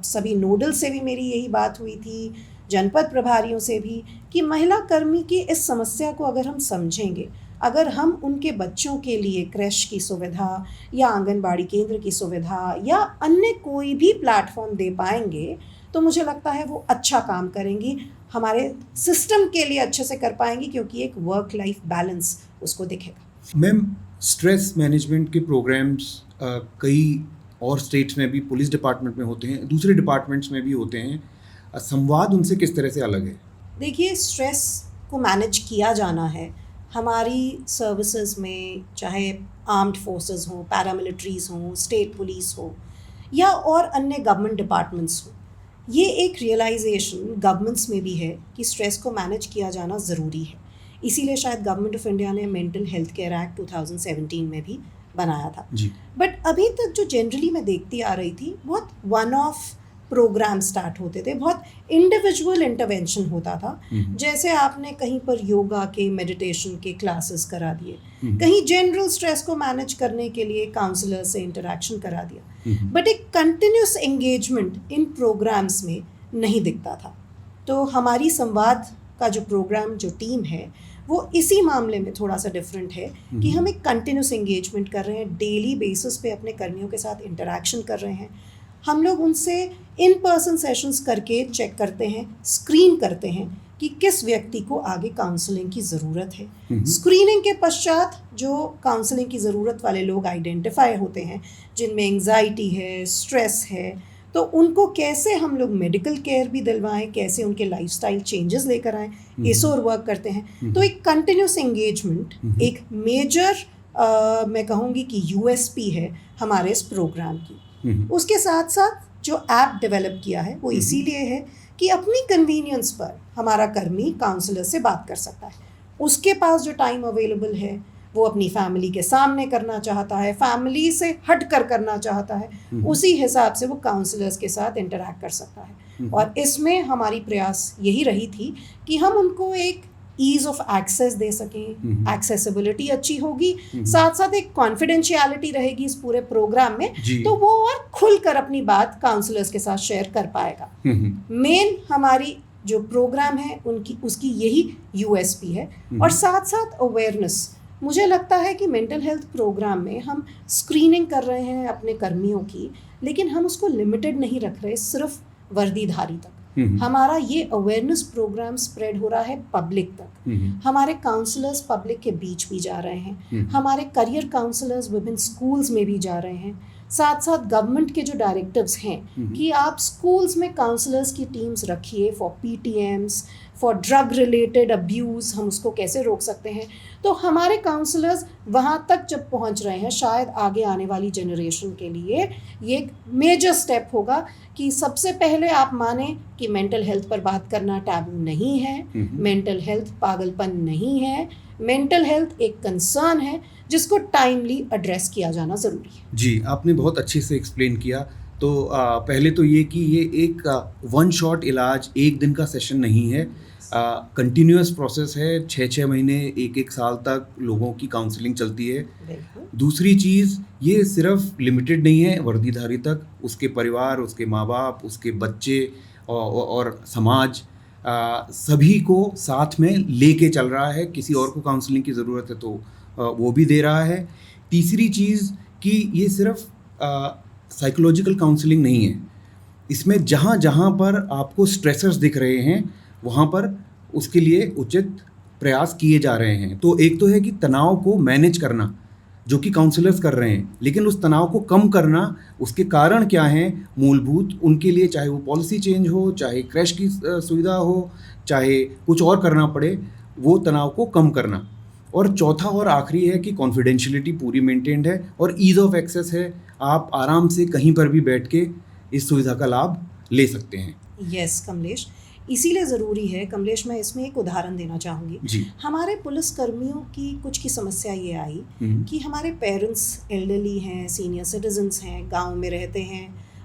सभी नोडल से भी मेरी यही बात हुई थी, जनपद प्रभारियों से भी, कि महिला कर्मी की इस समस्या को अगर हम समझेंगे, अगर हम उनके बच्चों के लिए क्रैश की सुविधा या आंगनबाड़ी केंद्र की सुविधा या अन्य कोई भी प्लेटफॉर्म दे पाएंगे तो मुझे लगता है वो अच्छा काम करेंगी, हमारे सिस्टम के लिए अच्छे से कर पाएंगी, क्योंकि एक वर्क लाइफ बैलेंस उसको दिखेगा। मैम, स्ट्रेस मैनेजमेंट के प्रोग्राम्स कई और स्टेट्स में भी पुलिस डिपार्टमेंट में होते हैं, दूसरे डिपार्टमेंट्स में भी होते हैं, संवाद उनसे किस तरह से अलग है? देखिए, स्ट्रेस को मैनेज किया जाना है हमारी सर्विसेज में, चाहे आर्म्ड फोर्सेस हों, पैरामिलिट्रीज हों, स्टेट पुलिस हो या और अन्य गवर्नमेंट डिपार्टमेंट्स हो, ये एक रियलाइजेशन गवर्नमेंट्स में भी है कि स्ट्रेस को मैनेज किया जाना ज़रूरी है। इसीलिए शायद गवर्नमेंट ऑफ इंडिया ने मेंटल हेल्थ केयर एक्ट 2017 में भी बनाया था। बट अभी तक जो जनरली मैं देखती आ रही थी, बहुत वन ऑफ प्रोग्राम स्टार्ट होते थे, बहुत इंडिविजुअल इंटरवेंशन होता था, जैसे आपने कहीं पर योगा के, मेडिटेशन के क्लासेस करा दिए, कहीं जनरल स्ट्रेस को मैनेज करने के लिए काउंसलर से इंटरेक्शन करा दिया, बट एक कंटिन्यूस एंगेजमेंट इन प्रोग्राम्स में नहीं दिखता था। तो हमारी संवाद का जो प्रोग्राम, जो टीम है, वो इसी मामले में थोड़ा सा डिफरेंट है कि हम एक कंटिन्यूस एंगेजमेंट कर रहे हैं, डेली बेसिस पे अपने कर्मियों के साथ इंटरेक्शन कर रहे हैं, हम लोग उनसे इन पर्सन सेशंस करके चेक करते हैं, स्क्रीन करते हैं कि किस व्यक्ति को आगे काउंसलिंग की ज़रूरत है। स्क्रीनिंग के पश्चात जो काउंसलिंग की ज़रूरत वाले लोग आइडेंटिफाई होते हैं, जिनमें एंग्जाइटी है, स्ट्रेस है, तो उनको कैसे हम लोग मेडिकल केयर भी दिलवाएं, कैसे उनके लाइफस्टाइल चेंजेस लेकर आएँ, इस और वर्क करते हैं। तो एक कंटिन्यूस एंगेजमेंट एक मेजर मैं कहूँगी कि यूएसपी है हमारे इस प्रोग्राम की। उसके साथ साथ जो ऐप डेवलप किया है वो इसीलिए है कि अपनी कन्वीनियंस पर हमारा कर्मी काउंसलर से बात कर सकता है। उसके पास जो टाइम अवेलेबल है वो अपनी फैमिली के सामने करना चाहता है, फैमिली से हट कर करना चाहता है, उसी हिसाब से वो काउंसलर्स के साथ इंटरैक्ट कर सकता है। और इसमें हमारी प्रयास यही रही थी कि हम उनको एक ईज ऑफ एक्सेस दे सकें, एक्सेसिबिलिटी अच्छी होगी, साथ साथ एक कॉन्फिडेंशियलिटी रहेगी इस पूरे प्रोग्राम में, तो वो और खुलकर अपनी बात काउंसलर्स के साथ शेयर कर पाएगा। मेन हमारी जो प्रोग्राम है उसकी यही यूएसपी है। और साथ साथ अवेयरनेस, मुझे लगता है कि मेंटल हेल्थ प्रोग्राम में हम स्क्रीनिंग कर रहे हैं अपने कर्मियों की, लेकिन हम उसको लिमिटेड नहीं रख रहे सिर्फ वर्दीधारी तक। हमारा ये अवेयरनेस प्रोग्राम स्प्रेड हो रहा है पब्लिक तक। हमारे काउंसलर्स पब्लिक के बीच भी जा रहे हैं, हमारे करियर काउंसलर्स विभिन्न स्कूल्स में भी जा रहे हैं। साथ साथ गवर्नमेंट के जो डायरेक्टिव्स हैं कि आप स्कूल्स में काउंसलर्स की टीम्स रखिए for PTMs, for drug related abuse, हम उसको कैसे रोक सकते हैं। तो हमारे काउंसलर्स वहाँ तक जब पहुँच रहे हैं, शायद आगे आने वाली जनरेशन के लिए ये एक मेजर स्टेप होगा कि सबसे पहले आप माने कि मेंटल हेल्थ पर बात करना टैबू नहीं है, मेंटल हेल्थ पागलपन नहीं है, मेंटल हेल्थ एक कंसर्न है जिसको टाइमली एड्रेस किया जाना ज़रूरी है। जी, आपने बहुत अच्छे से एक्सप्लेन किया। तो पहले तो ये कि ये एक वन शॉट इलाज, एक दिन का सेशन नहीं है, कंटिन्यूअस प्रोसेस है। 6-6 महीने, 1-1 साल तक लोगों की काउंसलिंग चलती है। दूसरी चीज़, ये सिर्फ लिमिटेड नहीं है वर्दीधारी तक, उसके परिवार, उसके माँ बाप, उसके बच्चे और समाज सभी को साथ में लेके चल रहा है। किसी और को काउंसलिंग की ज़रूरत है तो वो भी दे रहा है। तीसरी चीज़ कि ये सिर्फ साइकोलॉजिकल काउंसलिंग नहीं है, इसमें जहाँ जहाँ पर आपको स्ट्रेसर्स दिख रहे हैं वहाँ पर उसके लिए उचित प्रयास किए जा रहे हैं। तो एक तो है कि तनाव को मैनेज करना, जो कि काउंसलर्स कर रहे हैं, लेकिन उस तनाव को कम करना, उसके कारण क्या हैं मूलभूत, उनके लिए चाहे वो पॉलिसी चेंज हो, चाहे क्रैश की सुविधा हो, चाहे कुछ और करना पड़े, वो तनाव को कम करना। और चौथा और आखिरी है कि कॉन्फिडेंशियलिटी पूरी मेंटेन्ड है और ईज़ ऑफ एक्सेस है। आप आराम से कहीं पर भी बैठ के इस सुविधा का लाभ ले सकते हैं। यस कमलेश, इसीलिए ज़रूरी है कमलेश, मैं इसमें एक उदाहरण देना चाहूँगी जी। हमारे पुलिस कर्मियों की कुछ की समस्या ये आई कि हमारे पेरेंट्स एल्डरली हैं, सीनियर सिटीजन्स हैं, गांव में रहते हैं,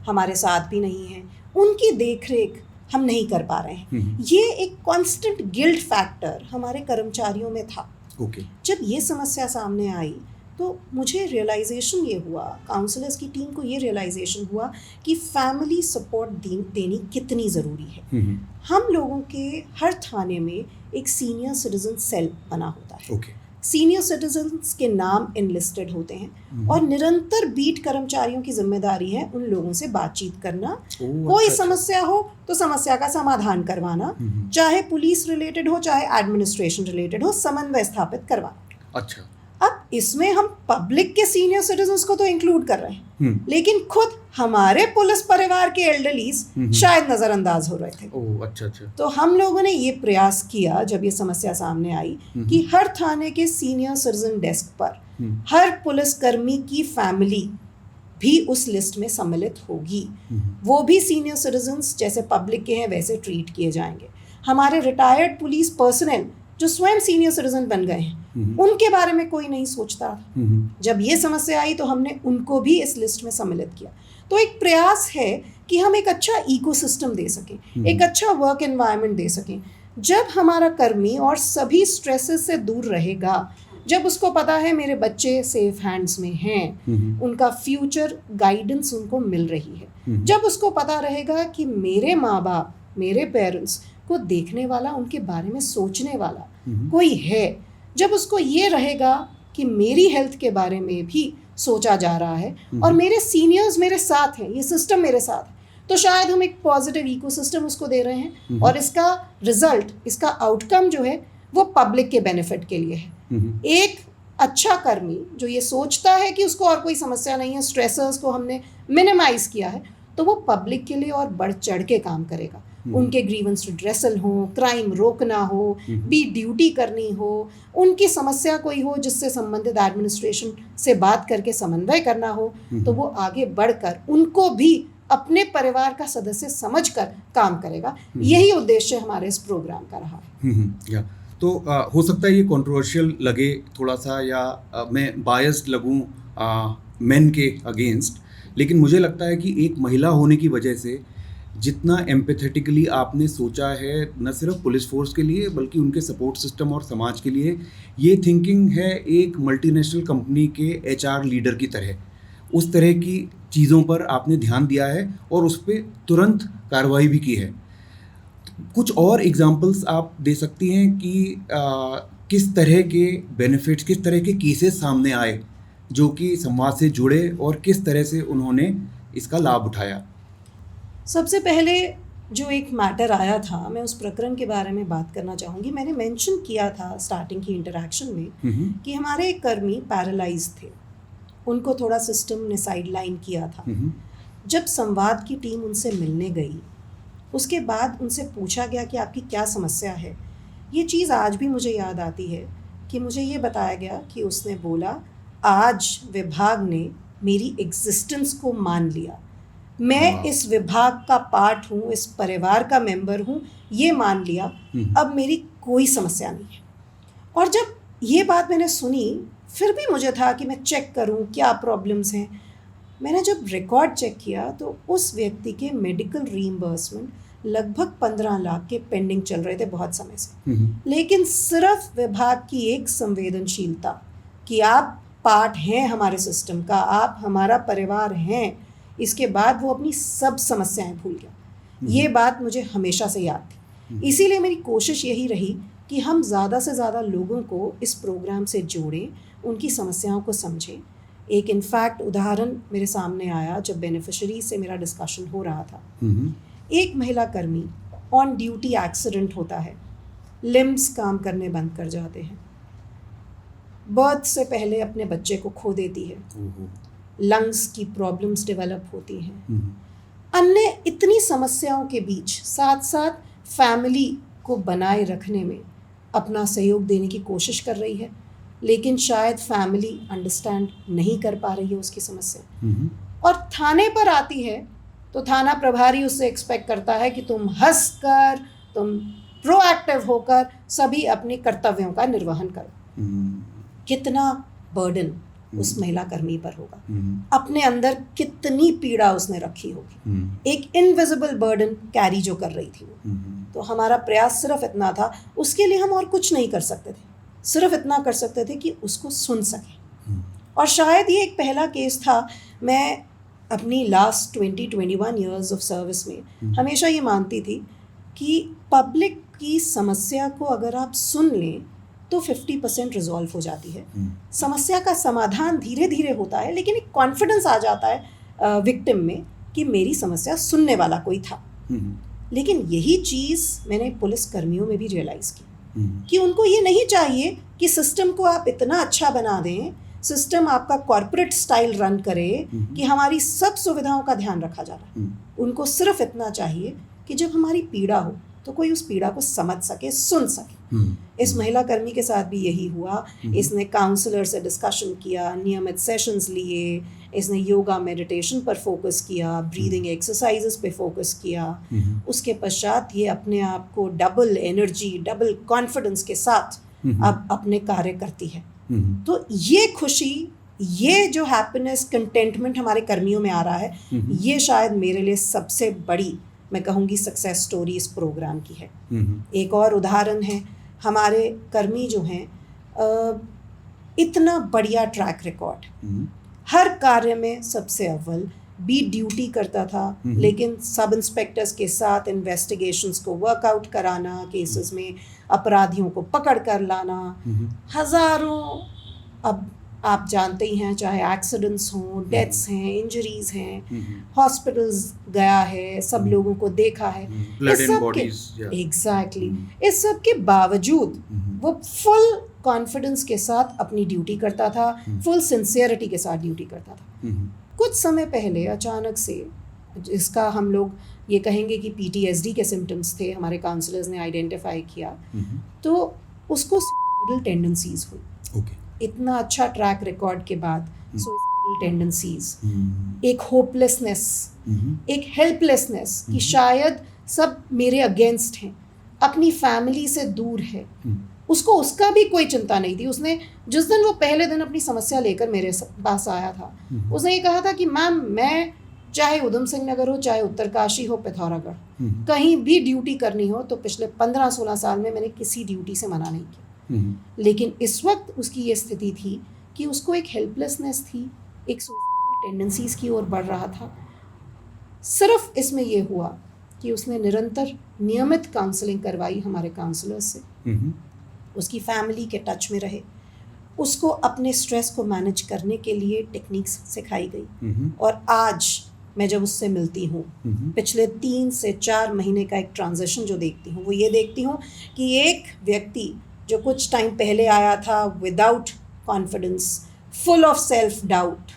हमारे साथ भी नहीं हैं, उनकी देखरेख हम नहीं कर पा रहे हैं। ये एक कांस्टेंट गिल्ट फैक्टर हमारे कर्मचारियों में था। जब ये समस्या सामने आई तो मुझे रियलाइजेशन ये हुआ, काउंसलर्स की टीम को ये रियलाइजेशन हुआ कि फैमिली सपोर्ट देनी कितनी ज़रूरी है। हम लोगों के हर थाने में एक सीनियर सिटीजन सेल बना होता है। सीनियर सिटीजन्स के नाम इनलिस्टेड होते हैं और निरंतर बीट कर्मचारियों की जिम्मेदारी है उन लोगों से बातचीत करना, कोई समस्या हो तो समस्या का समाधान करवाना, चाहे पुलिस रिलेटेड हो चाहे एडमिनिस्ट्रेशन रिलेटेड हो, समन्वय स्थापित करवाना। अच्छा, अब इसमें हम पब्लिक के सीनियर सिटीजन्स को तो इंक्लूड कर रहे हैं, लेकिन खुद हमारे पुलिस परिवार के एल्डरलीज शायद नजरअंदाज हो रहे थे। अच्छा। तो हम लोगों ने ये प्रयास किया जब ये समस्या सामने आई कि हर थाने के सीनियर सिटीजन डेस्क पर हर पुलिसकर्मी की फैमिली भी उस लिस्ट में सम्मिलित होगी। वो भी सीनियर सिटीजन्स जैसे पब्लिक के हैं वैसे ट्रीट किए जाएंगे। हमारे रिटायर्ड पुलिस पर्सनल जो स्वयं सीनियर सिटीजन बन गए हैं, उनके बारे में कोई नहीं सोचता। जब ये समस्या आई तो हमने उनको भी इस लिस्ट में सम्मिलित किया। तो एक प्रयास है कि हम एक अच्छा इकोसिस्टम दे सकें, एक अच्छा वर्क एनवायरनमेंट दे सकें। जब हमारा कर्मी और सभी स्ट्रेसेस से दूर रहेगा, जब उसको पता है मेरे बच्चे सेफ हैंड्स में हैं, उनका फ्यूचर गाइडेंस उनको मिल रही है, जब उसको पता रहेगा कि मेरे माँ बाप, मेरे पेरेंट्स को देखने वाला, उनके बारे में सोचने वाला कोई है, जब उसको ये रहेगा कि मेरी हेल्थ के बारे में भी सोचा जा रहा है और मेरे सीनियर्स मेरे साथ हैं, ये सिस्टम मेरे साथ है, तो शायद हम एक पॉजिटिव इकोसिस्टम उसको दे रहे हैं और इसका रिजल्ट, इसका आउटकम जो है वो पब्लिक के बेनिफिट के लिए है। एक अच्छा कर्मी जो ये सोचता है कि उसको और कोई समस्या नहीं है, स्ट्रेसर्स को हमने मिनिमाइज किया है, तो वो पब्लिक के लिए और बढ़ चढ़ के काम करेगा। उनके ग्रीवेंस रिड्रेसल हो, क्राइम रोकना हो, बीट ड्यूटी करनी हो, उनकी समस्या कोई हो जिससे संबंधित एडमिनिस्ट्रेशन से बात करके समन्वय करना हो, तो वो आगे बढ़कर उनको भी अपने परिवार का सदस्य समझकर काम करेगा। यही उद्देश्य हमारे इस प्रोग्राम का रहा है। तो हो सकता है ये कंट्रोवर्शियल लगे थोड़ा सा, या मैं बायस्ड लगूं मेन के अगेंस्ट, लेकिन मुझे लगता है कि एक महिला होने की वजह से जितना एम्पैथेटिकली आपने सोचा है न सिर्फ पुलिस फोर्स के लिए बल्कि उनके सपोर्ट सिस्टम और समाज के लिए, ये थिंकिंग है एक मल्टीनेशनल कंपनी के एचआर लीडर की तरह। उस तरह की चीज़ों पर आपने ध्यान दिया है और उस पर तुरंत कार्रवाई भी की है। कुछ और एग्जांपल्स आप दे सकती हैं कि किस तरह के बेनिफिट्स, किस तरह के केसेस सामने आए जो कि समाज से जुड़े और किस तरह से उन्होंने इसका लाभ उठाया? सबसे पहले जो एक मैटर आया था, मैं उस प्रकरण के बारे में बात करना चाहूँगी। मैंने मेंशन किया था स्टार्टिंग की इंटरेक्शन में कि हमारे एक कर्मी पैरालाइज थे, उनको थोड़ा सिस्टम ने साइडलाइन किया था। जब संवाद की टीम उनसे मिलने गई, उसके बाद उनसे पूछा गया कि आपकी क्या समस्या है। ये चीज़ आज भी मुझे याद आती है कि मुझे ये बताया गया कि उसने बोला, आज विभाग ने मेरी एग्जिस्टेंस को मान लिया, मैं इस विभाग का पार्ट हूँ, इस परिवार का मेंबर हूँ, ये मान लिया, अब मेरी कोई समस्या नहीं है। और जब ये बात मैंने सुनी, फिर भी मुझे था कि मैं चेक करूँ क्या प्रॉब्लम्स हैं। मैंने जब रिकॉर्ड चेक किया तो उस व्यक्ति के मेडिकल रीइंबर्समेंट लगभग 15 लाख के पेंडिंग चल रहे थे बहुत समय से। लेकिन सिर्फ विभाग की एक संवेदनशीलता कि आप पार्ट हैं हमारे सिस्टम का, आप हमारा परिवार हैं, इसके बाद वो अपनी सब समस्याएं भूल गया। ये बात मुझे हमेशा से याद थी। इसीलिए मेरी कोशिश यही रही कि हम ज़्यादा से ज़्यादा लोगों को इस प्रोग्राम से जोड़ें, उनकी समस्याओं को समझें। एक इनफैक्ट उदाहरण मेरे सामने आया जब बेनिफिशरी से मेरा डिस्कशन हो रहा था। एक महिला कर्मी ऑन ड्यूटी एक्सीडेंट होता है, लिम्स काम करने बंद कर जाते हैं, बर्थ से पहले अपने बच्चे को खो देती है, लंग्स की प्रॉब्लम्स डेवलप होती हैं, अन्य इतनी समस्याओं के बीच साथ साथ फैमिली को बनाए रखने में अपना सहयोग देने की कोशिश कर रही है, लेकिन शायद फैमिली अंडरस्टैंड नहीं कर पा रही है उसकी समस्या। और थाने पर आती है तो थाना प्रभारी उससे एक्सपेक्ट करता है कि तुम हंस कर, तुम प्रोएक्टिव होकर सभी अपने कर्तव्यों का निर्वहन करो। कितना बर्डन उस महिला कर्मी पर होगा, अपने अंदर कितनी पीड़ा उसने रखी होगी, एक इनविजिबल बर्डन कैरी जो कर रही थी वो। तो हमारा प्रयास सिर्फ इतना था, उसके लिए हम और कुछ नहीं कर सकते थे, सिर्फ इतना कर सकते थे कि उसको सुन सकें। और शायद ये एक पहला केस था। मैं अपनी लास्ट 20-21 ईयर्स ऑफ सर्विस में हमेशा ये मानती थी कि पब्लिक की समस्या को अगर आप सुन लें तो 50% रिजॉल्व हो जाती है। समस्या का समाधान धीरे धीरे होता है, लेकिन एक कॉन्फिडेंस आ जाता है विक्टिम में कि मेरी समस्या सुनने वाला कोई था। लेकिन यही चीज़ मैंने पुलिस कर्मियों में भी रियलाइज़ की कि उनको ये नहीं चाहिए कि सिस्टम को आप इतना अच्छा बना दें, सिस्टम आपका कॉर्पोरेट स्टाइल रन करे कि हमारी सब सुविधाओं का ध्यान रखा जा रहा है। उनको सिर्फ इतना चाहिए कि जब हमारी पीड़ा हो तो कोई उस पीड़ा को समझ सके, सुन सके। इस महिला कर्मी के साथ भी यही हुआ। इसने काउंसलर से डिस्कशन किया, नियमित सेशंस लिए, इसने योगा मेडिटेशन पर फोकस किया, ब्रीदिंग एक्सरसाइजेस पे फोकस किया। उसके पश्चात ये अपने आप को डबल एनर्जी, डबल कॉन्फिडेंस के साथ अब अपने कार्य करती है। तो ये खुशी, ये जो हैप्पीनेस, कंटेंटमेंट हमारे कर्मियों में आ रहा है, ये शायद मेरे लिए सबसे बड़ी, मैं कहूँगी, सक्सेस स्टोरी इस प्रोग्राम की है। एक और उदाहरण है, हमारे कर्मी जो हैं, इतना बढ़िया ट्रैक रिकॉर्ड, हर कार्य में सबसे अव्वल, बीट ड्यूटी करता था, लेकिन सब इंस्पेक्टर्स के साथ इन्वेस्टिगेशंस को वर्कआउट कराना, केसेस में अपराधियों को पकड़ कर लाना, हज़ारों, अब आप जानते ही हैं, चाहे एक्सीडेंट्स हों, डेथ्स हैं, इंजरीज हैं, हॉस्पिटल्स गया है, सब लोगों को देखा है, इस सब के एग्जैक्टली इस सब के बावजूद वो फुल कॉन्फिडेंस के साथ अपनी ड्यूटी करता था, फुल सिंसियरिटी के साथ ड्यूटी करता था। कुछ समय पहले अचानक से, जिसका हम लोग ये कहेंगे कि PTSD के सिम्टम्स थे, हमारे काउंसलर्स ने आइडेंटिफाई किया, तो उसको सुइसाइडल टेंडेंसीज हुई। इतना अच्छा ट्रैक रिकॉर्ड के बाद सुइसाइडल टेंडेंसीज, एक होपलेसनेस, एक हेल्पलेसनेस कि शायद सब मेरे अगेंस्ट हैं, अपनी फैमिली से दूर है। उसको उसका भी कोई चिंता नहीं थी। उसने जिस दिन वो पहले दिन अपनी समस्या लेकर मेरे पास आया था, उसने ये कहा था कि मैम, मैं चाहे उधम सिंह नगर हो, चाहे उत्तरकाशी हो, पिथौरागढ़, कहीं भी ड्यूटी करनी हो तो पिछले 15-16 साल में मैंने किसी ड्यूटी से मना नहीं किया। लेकिन इस वक्त उसकी ये स्थिति थी कि उसको एक हेल्पलेसनेस थी, एक सुसाइडल टेंडेंसीज़ की ओर बढ़ रहा था। सिर्फ इसमें ये हुआ कि उसने निरंतर नियमित काउंसलिंग करवाई हमारे काउंसलर से, उसकी फैमिली के टच में रहे, उसको अपने स्ट्रेस को मैनेज करने के लिए टेक्निक्स सिखाई गई। और आज मैं जब उससे मिलती हूँ, पिछले 3 से 4 महीने का एक ट्रांजिशन जो देखती हूँ, वो ये देखती हूँ कि एक व्यक्ति जो कुछ टाइम पहले आया था without confidence, full of self doubt,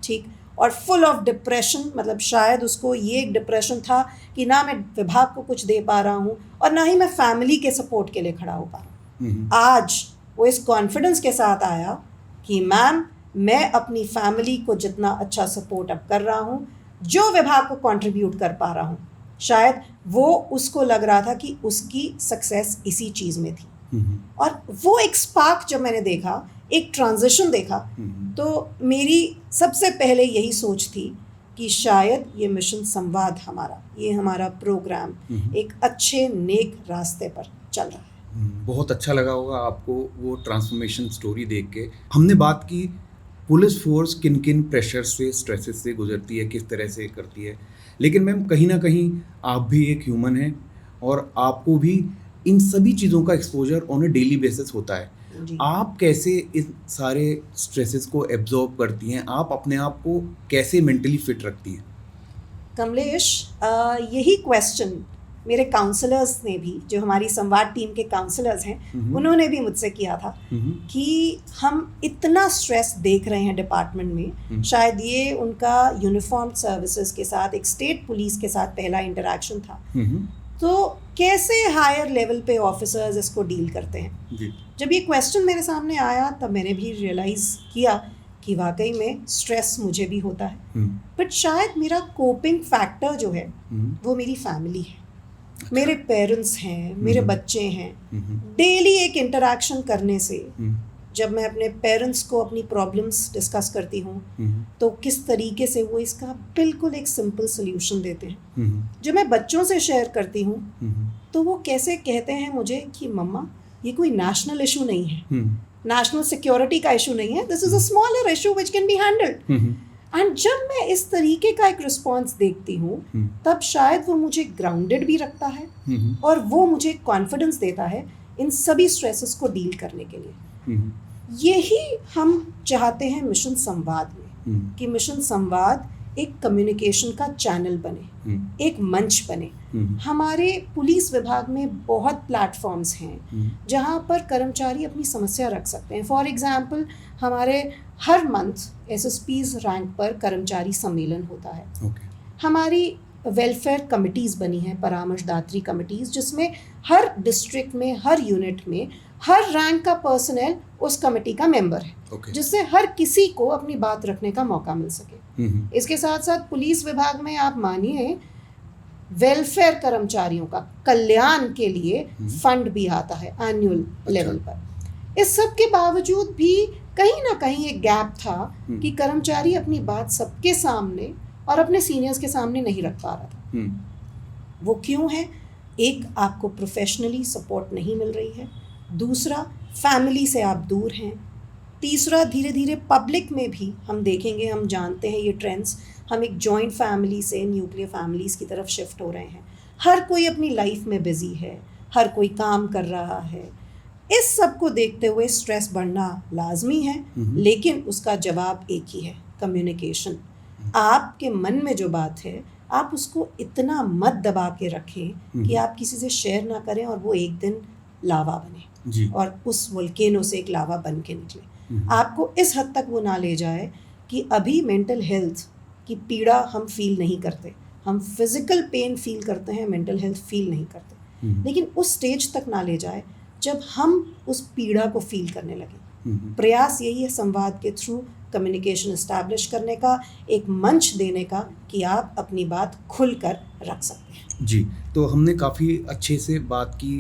ठीक, और फुल ऑफ डिप्रेशन, मतलब शायद उसको ये एक डिप्रेशन था कि ना मैं विभाग को कुछ दे पा रहा हूँ और ना ही मैं फैमिली के सपोर्ट के लिए खड़ा हो पा रहा हूँ। आज वो इस कॉन्फिडेंस के साथ आया कि मैम, मैं अपनी फैमिली को जितना अच्छा सपोर्ट अब कर रहा हूँ, जो विभाग को कंट्रीब्यूट कर पा रहा हूँ, शायद वो उसको लग रहा था कि उसकी सक्सेस इसी चीज़ में थी। और वो एक स्पार्क जब मैंने देखा, एक ट्रांजिशन देखा, तो मेरी सबसे पहले यही सोच थी कि शायद ये मिशन संवाद हमारा, ये हमारा प्रोग्राम एक अच्छे नेक रास्ते पर चल रहा है। बहुत अच्छा लगा होगा आपको वो ट्रांसफॉर्मेशन स्टोरी देख के। हमने बात की पुलिस फोर्स किन किन प्रेशर से, स्ट्रेसेस से गुजरती है, किस तरह से करती है, लेकिन मैम कहीं ना कहीं आप भी एक ह्यूमन हैं और आपको भी इन सभी चीज़ों का exposure on a daily basis होता है। आप कैसे इन सारे स्ट्रेसेस को एब्जॉर्ब करती हैं? आप अपने आप को कैसे मेंटली फिट रखती हैं? कमलेश, यही क्वेश्चन मेरे काउंसलर्स ने भी, जो हमारी संवाद टीम के काउंसलर्स हैं, उन्होंने भी मुझसे किया था कि हम इतना स्ट्रेस देख रहे हैं डिपार्टमेंट में, शायद ये उनका यूनिफॉर्म सर्विसेज के साथ, एक स्टेट पुलिस के साथ पहला इंटरेक्शन था, तो कैसे हायर लेवल पे ऑफिसर्स इसको डील करते हैं। जी। जब ये क्वेश्चन मेरे सामने आया तब मैंने भी रियलाइज़ किया कि वाकई में स्ट्रेस मुझे भी होता है, बट शायद मेरा कोपिंग फैक्टर जो है वो मेरी फैमिली है। अच्छा। मेरे पेरेंट्स हैं, मेरे बच्चे हैं, डेली एक इंटरेक्शन करने से जब मैं अपने पेरेंट्स को अपनी प्रॉब्लम्स डिस्कस करती हूँ तो किस तरीके से वो इसका बिल्कुल एक सिंपल सोल्यूशन देते हैं। जब मैं बच्चों से शेयर करती हूँ तो वो कैसे कहते हैं मुझे कि मम्मा, ये कोई नेशनल इशू नहीं है, नेशनल सिक्योरिटी का इशू नहीं है, this is a smaller issue which can be handled. And जब मैं इस तरीके का एक रिस्पॉन्स देखती हूँ तब शायद वो मुझे ग्राउंडेड भी रखता है और वो मुझे कॉन्फिडेंस देता है इन सभी स्ट्रेसेस को डील करने के लिए। यही हम चाहते हैं मिशन संवाद में, कि मिशन संवाद एक कम्युनिकेशन का चैनल बने, एक मंच बने। हमारे पुलिस विभाग में बहुत प्लेटफॉर्म्स हैं जहां पर कर्मचारी अपनी समस्या रख सकते हैं। फॉर एग्जांपल, हमारे हर मंथ एसएसपीज रैंक पर कर्मचारी सम्मेलन होता है। हमारी वेलफेयर कमिटीज़ बनी हैं, परामर्शदात्री कमिटीज़, जिसमें हर डिस्ट्रिक्ट में, हर यूनिट में, हर रैंक का पर्सनल उस कमेटी का मेंबर है, जिससे हर किसी को अपनी बात रखने का मौका मिल सके। इसके साथ साथ पुलिस विभाग में आप मानिए वेलफेयर कर्मचारियों का कल्याण के लिए फंड भी आता है एनुअल लेवल पर। इस सब के बावजूद भी कहीं ना कहीं एक गैप था कि कर्मचारी अपनी बात सबके सामने और अपने सीनियर्स के सामने नहीं रख पा रहा था। वो क्यों है? एक, आपको प्रोफेशनली सपोर्ट नहीं मिल रही है, दूसरा फैमिली से आप दूर हैं, तीसरा धीरे धीरे पब्लिक में भी हम देखेंगे, हम जानते हैं ये ट्रेंड्स, हम एक जॉइंट फैमिली से न्यूक्लियर फैमिलीज़ की तरफ शिफ्ट हो रहे हैं। हर कोई अपनी लाइफ में बिजी है, हर कोई काम कर रहा है। इस सब को देखते हुए स्ट्रेस बढ़ना लाजमी है, लेकिन उसका जवाब एक ही है, कम्युनिकेशन। आपके मन में जो बात है आप उसको इतना मत दबा के रखें कि आप किसी से शेयर ना करें और वो एक दिन लावा बने और उस वोल्केनो से एक लावा बन के निकले। आपको इस हद तक वो ना ले जाए कि अभी मेंटल हेल्थ की पीड़ा हम फील नहीं करते, हम फिजिकल पेन फील करते हैं, मेंटल हेल्थ फील नहीं करते, लेकिन उस स्टेज तक ना ले जाए जब हम उस पीड़ा को फील करने लगे। प्रयास यही है संवाद के थ्रू कम्युनिकेशन इस्टेब्लिश करने का, एक मंच देने का कि आप अपनी बात खुलकर रख सकते हैं। जी, तो हमने काफ़ी अच्छे से बात की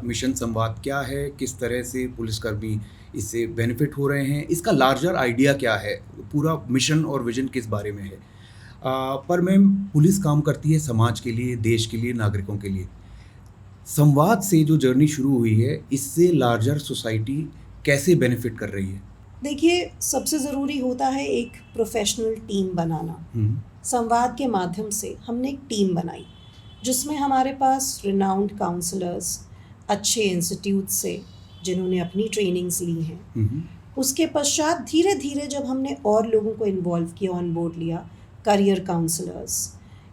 मिशन संवाद क्या है, किस तरह से पुलिसकर्मी इससे बेनिफिट हो रहे हैं, इसका लार्जर आइडिया क्या है, पूरा मिशन और विजन किस बारे में है। पर मैम पुलिस काम करती है समाज के लिए, देश के लिए, नागरिकों के लिए। संवाद से जो जर्नी शुरू हुई है, इससे लार्जर सोसाइटी कैसे बेनिफिट कर रही है? देखिए, सबसे ज़रूरी होता है एक प्रोफेशनल टीम बनाना। संवाद के माध्यम से हमने एक टीम बनाई जिसमें हमारे पास रिनाउंड काउंसलर्स, अच्छे इंस्टीट्यूट से जिन्होंने अपनी ट्रेनिंग्स ली हैं, उसके पश्चात धीरे धीरे जब हमने और लोगों को इन्वॉल्व किया, ऑन बोर्ड लिया, करियर काउंसलर्स,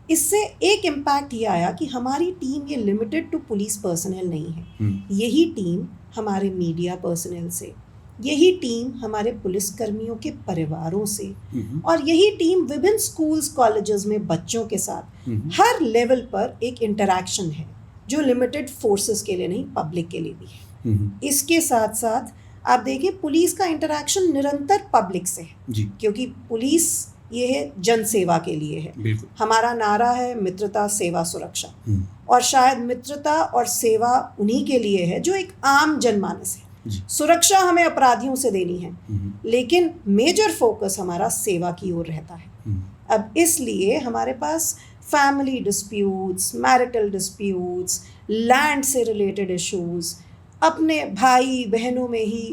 इससे एक इम्पैक्ट ये आया कि हमारी टीम ये लिमिटेड टू पुलिस पर्सनल नहीं है। यही टीम हमारे मीडिया पर्सनल से, यही टीम हमारे पुलिस कर्मियों के परिवारों से, और यही टीम विभिन्न स्कूल्स कॉलेजेस में बच्चों के साथ हर लेवल पर एक इंटरैक्शन है जो लिमिटेड फोर्सेस के लिए नहीं, पब्लिक के लिए भी है। इसके साथ साथ आप देखिए, पुलिस का इंटरैक्शन निरंतर पब्लिक से है जी। क्योंकि पुलिस ये है जन सेवा के लिए है। बिल्कुल। हमारा नारा है मित्रता सेवा सुरक्षा, और शायद मित्रता और सेवा उन्हीं के लिए है जो एक आम जनमानस है। सुरक्षा हमें अपराधियों से देनी है, लेकिन मेजर फोकस हमारा सेवा की ओर रहता है। अब इसलिए हमारे पास family disputes, marital disputes, land से रिलेटेड इश्यूज, अपने भाई बहनों में ही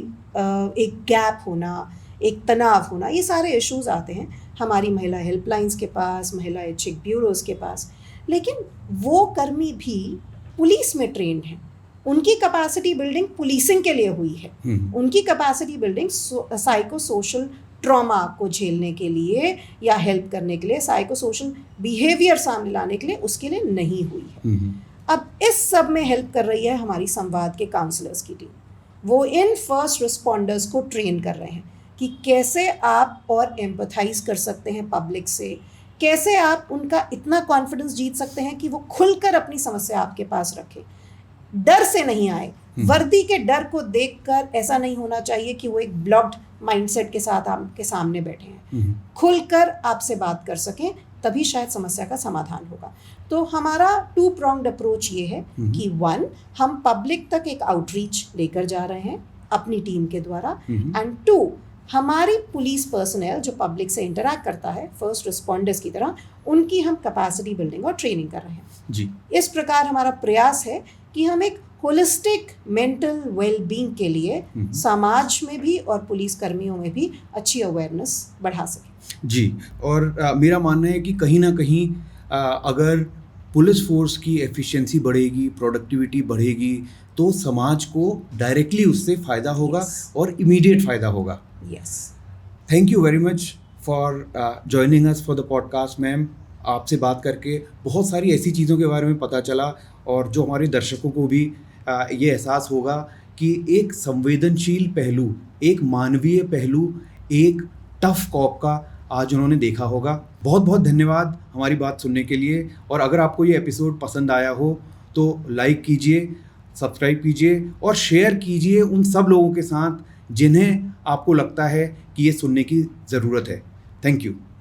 एक गैप होना, एक तनाव होना, ये सारे इश्यूज आते हैं हमारी महिला हेल्पलाइंस के पास, महिला ऐच्छिक ब्यूरोज के पास। लेकिन वो कर्मी भी पुलिस में ट्रेंड हैं, उनकी कैपेसिटी बिल्डिंग पुलिसिंग के लिए हुई है। उनकी capacity building psycho social trauma को झेलने के लिए या हेल्प करने के लिए, साइको सोशल बिहेवियर सामने लाने के लिए, उसके लिए नहीं हुई है। अब इस सब में हेल्प कर रही है हमारी संवाद के काउंसलर्स की टीम। वो इन फर्स्ट रिस्पॉन्डर्स को ट्रेन कर रहे हैं कि कैसे आप और एम्पथाइज कर सकते हैं पब्लिक से, कैसे आप उनका इतना कॉन्फिडेंस जीत सकते हैं कि वो खुलकर अपनी समस्या आपके पास रखें, डर से नहीं आए। वर्दी के डर को देखकर ऐसा नहीं होना चाहिए कि वो एक ब्लॉक्ड माइंडसेट के साथ आपके सामने बैठे हैं। खुलकर आपसे बात कर सकें, तभी शायद समस्या का समाधान होगा। तो हमारा 2 pronged अप्रोच ये है कि 1, हम पब्लिक तक एक आउटरीच लेकर जा रहे हैं अपनी टीम के द्वारा, एंड 2, हमारी पुलिस पर्सनल जो पब्लिक से इंटरैक्ट करता है फर्स्ट रिस्पॉन्डर्स की तरह, उनकी हम कैपेसिटी बिल्डिंग और ट्रेनिंग कर रहे हैं जी। इस प्रकार हमारा प्रयास है कि हम एक होलिस्टिक मेंटल वेलबींग के लिए समाज में भी और पुलिस कर्मियों में भी अच्छी अवेयरनेस बढ़ा सकें। जी, और मेरा मानना है कि कहीं ना कहीं अगर पुलिस फोर्स की एफिशिएंसी बढ़ेगी, प्रोडक्टिविटी बढ़ेगी, तो समाज को डायरेक्टली उससे फ़ायदा होगा और इमीडिएट फ़ायदा होगा। Yes, thank you very much for joining us for the podcast ma'am. आपसे बात करके बहुत सारी ऐसी चीज़ों के बारे में पता चला, और जो हमारे दर्शकों को भी ये एहसास होगा कि एक संवेदनशील पहलू, एक मानवीय पहलू, एक टफ कॉप का आज उन्होंने देखा होगा। बहुत बहुत धन्यवाद हमारी बात सुनने के लिए, और अगर आपको ये एपिसोड पसंद आया हो तो लाइक कीजिए, सब्सक्राइब कीजिए और शेयर कीजिए उन सब लोगों के साथ जिन्हें आपको लगता है कि ये सुनने की ज़रूरत है। Thank you.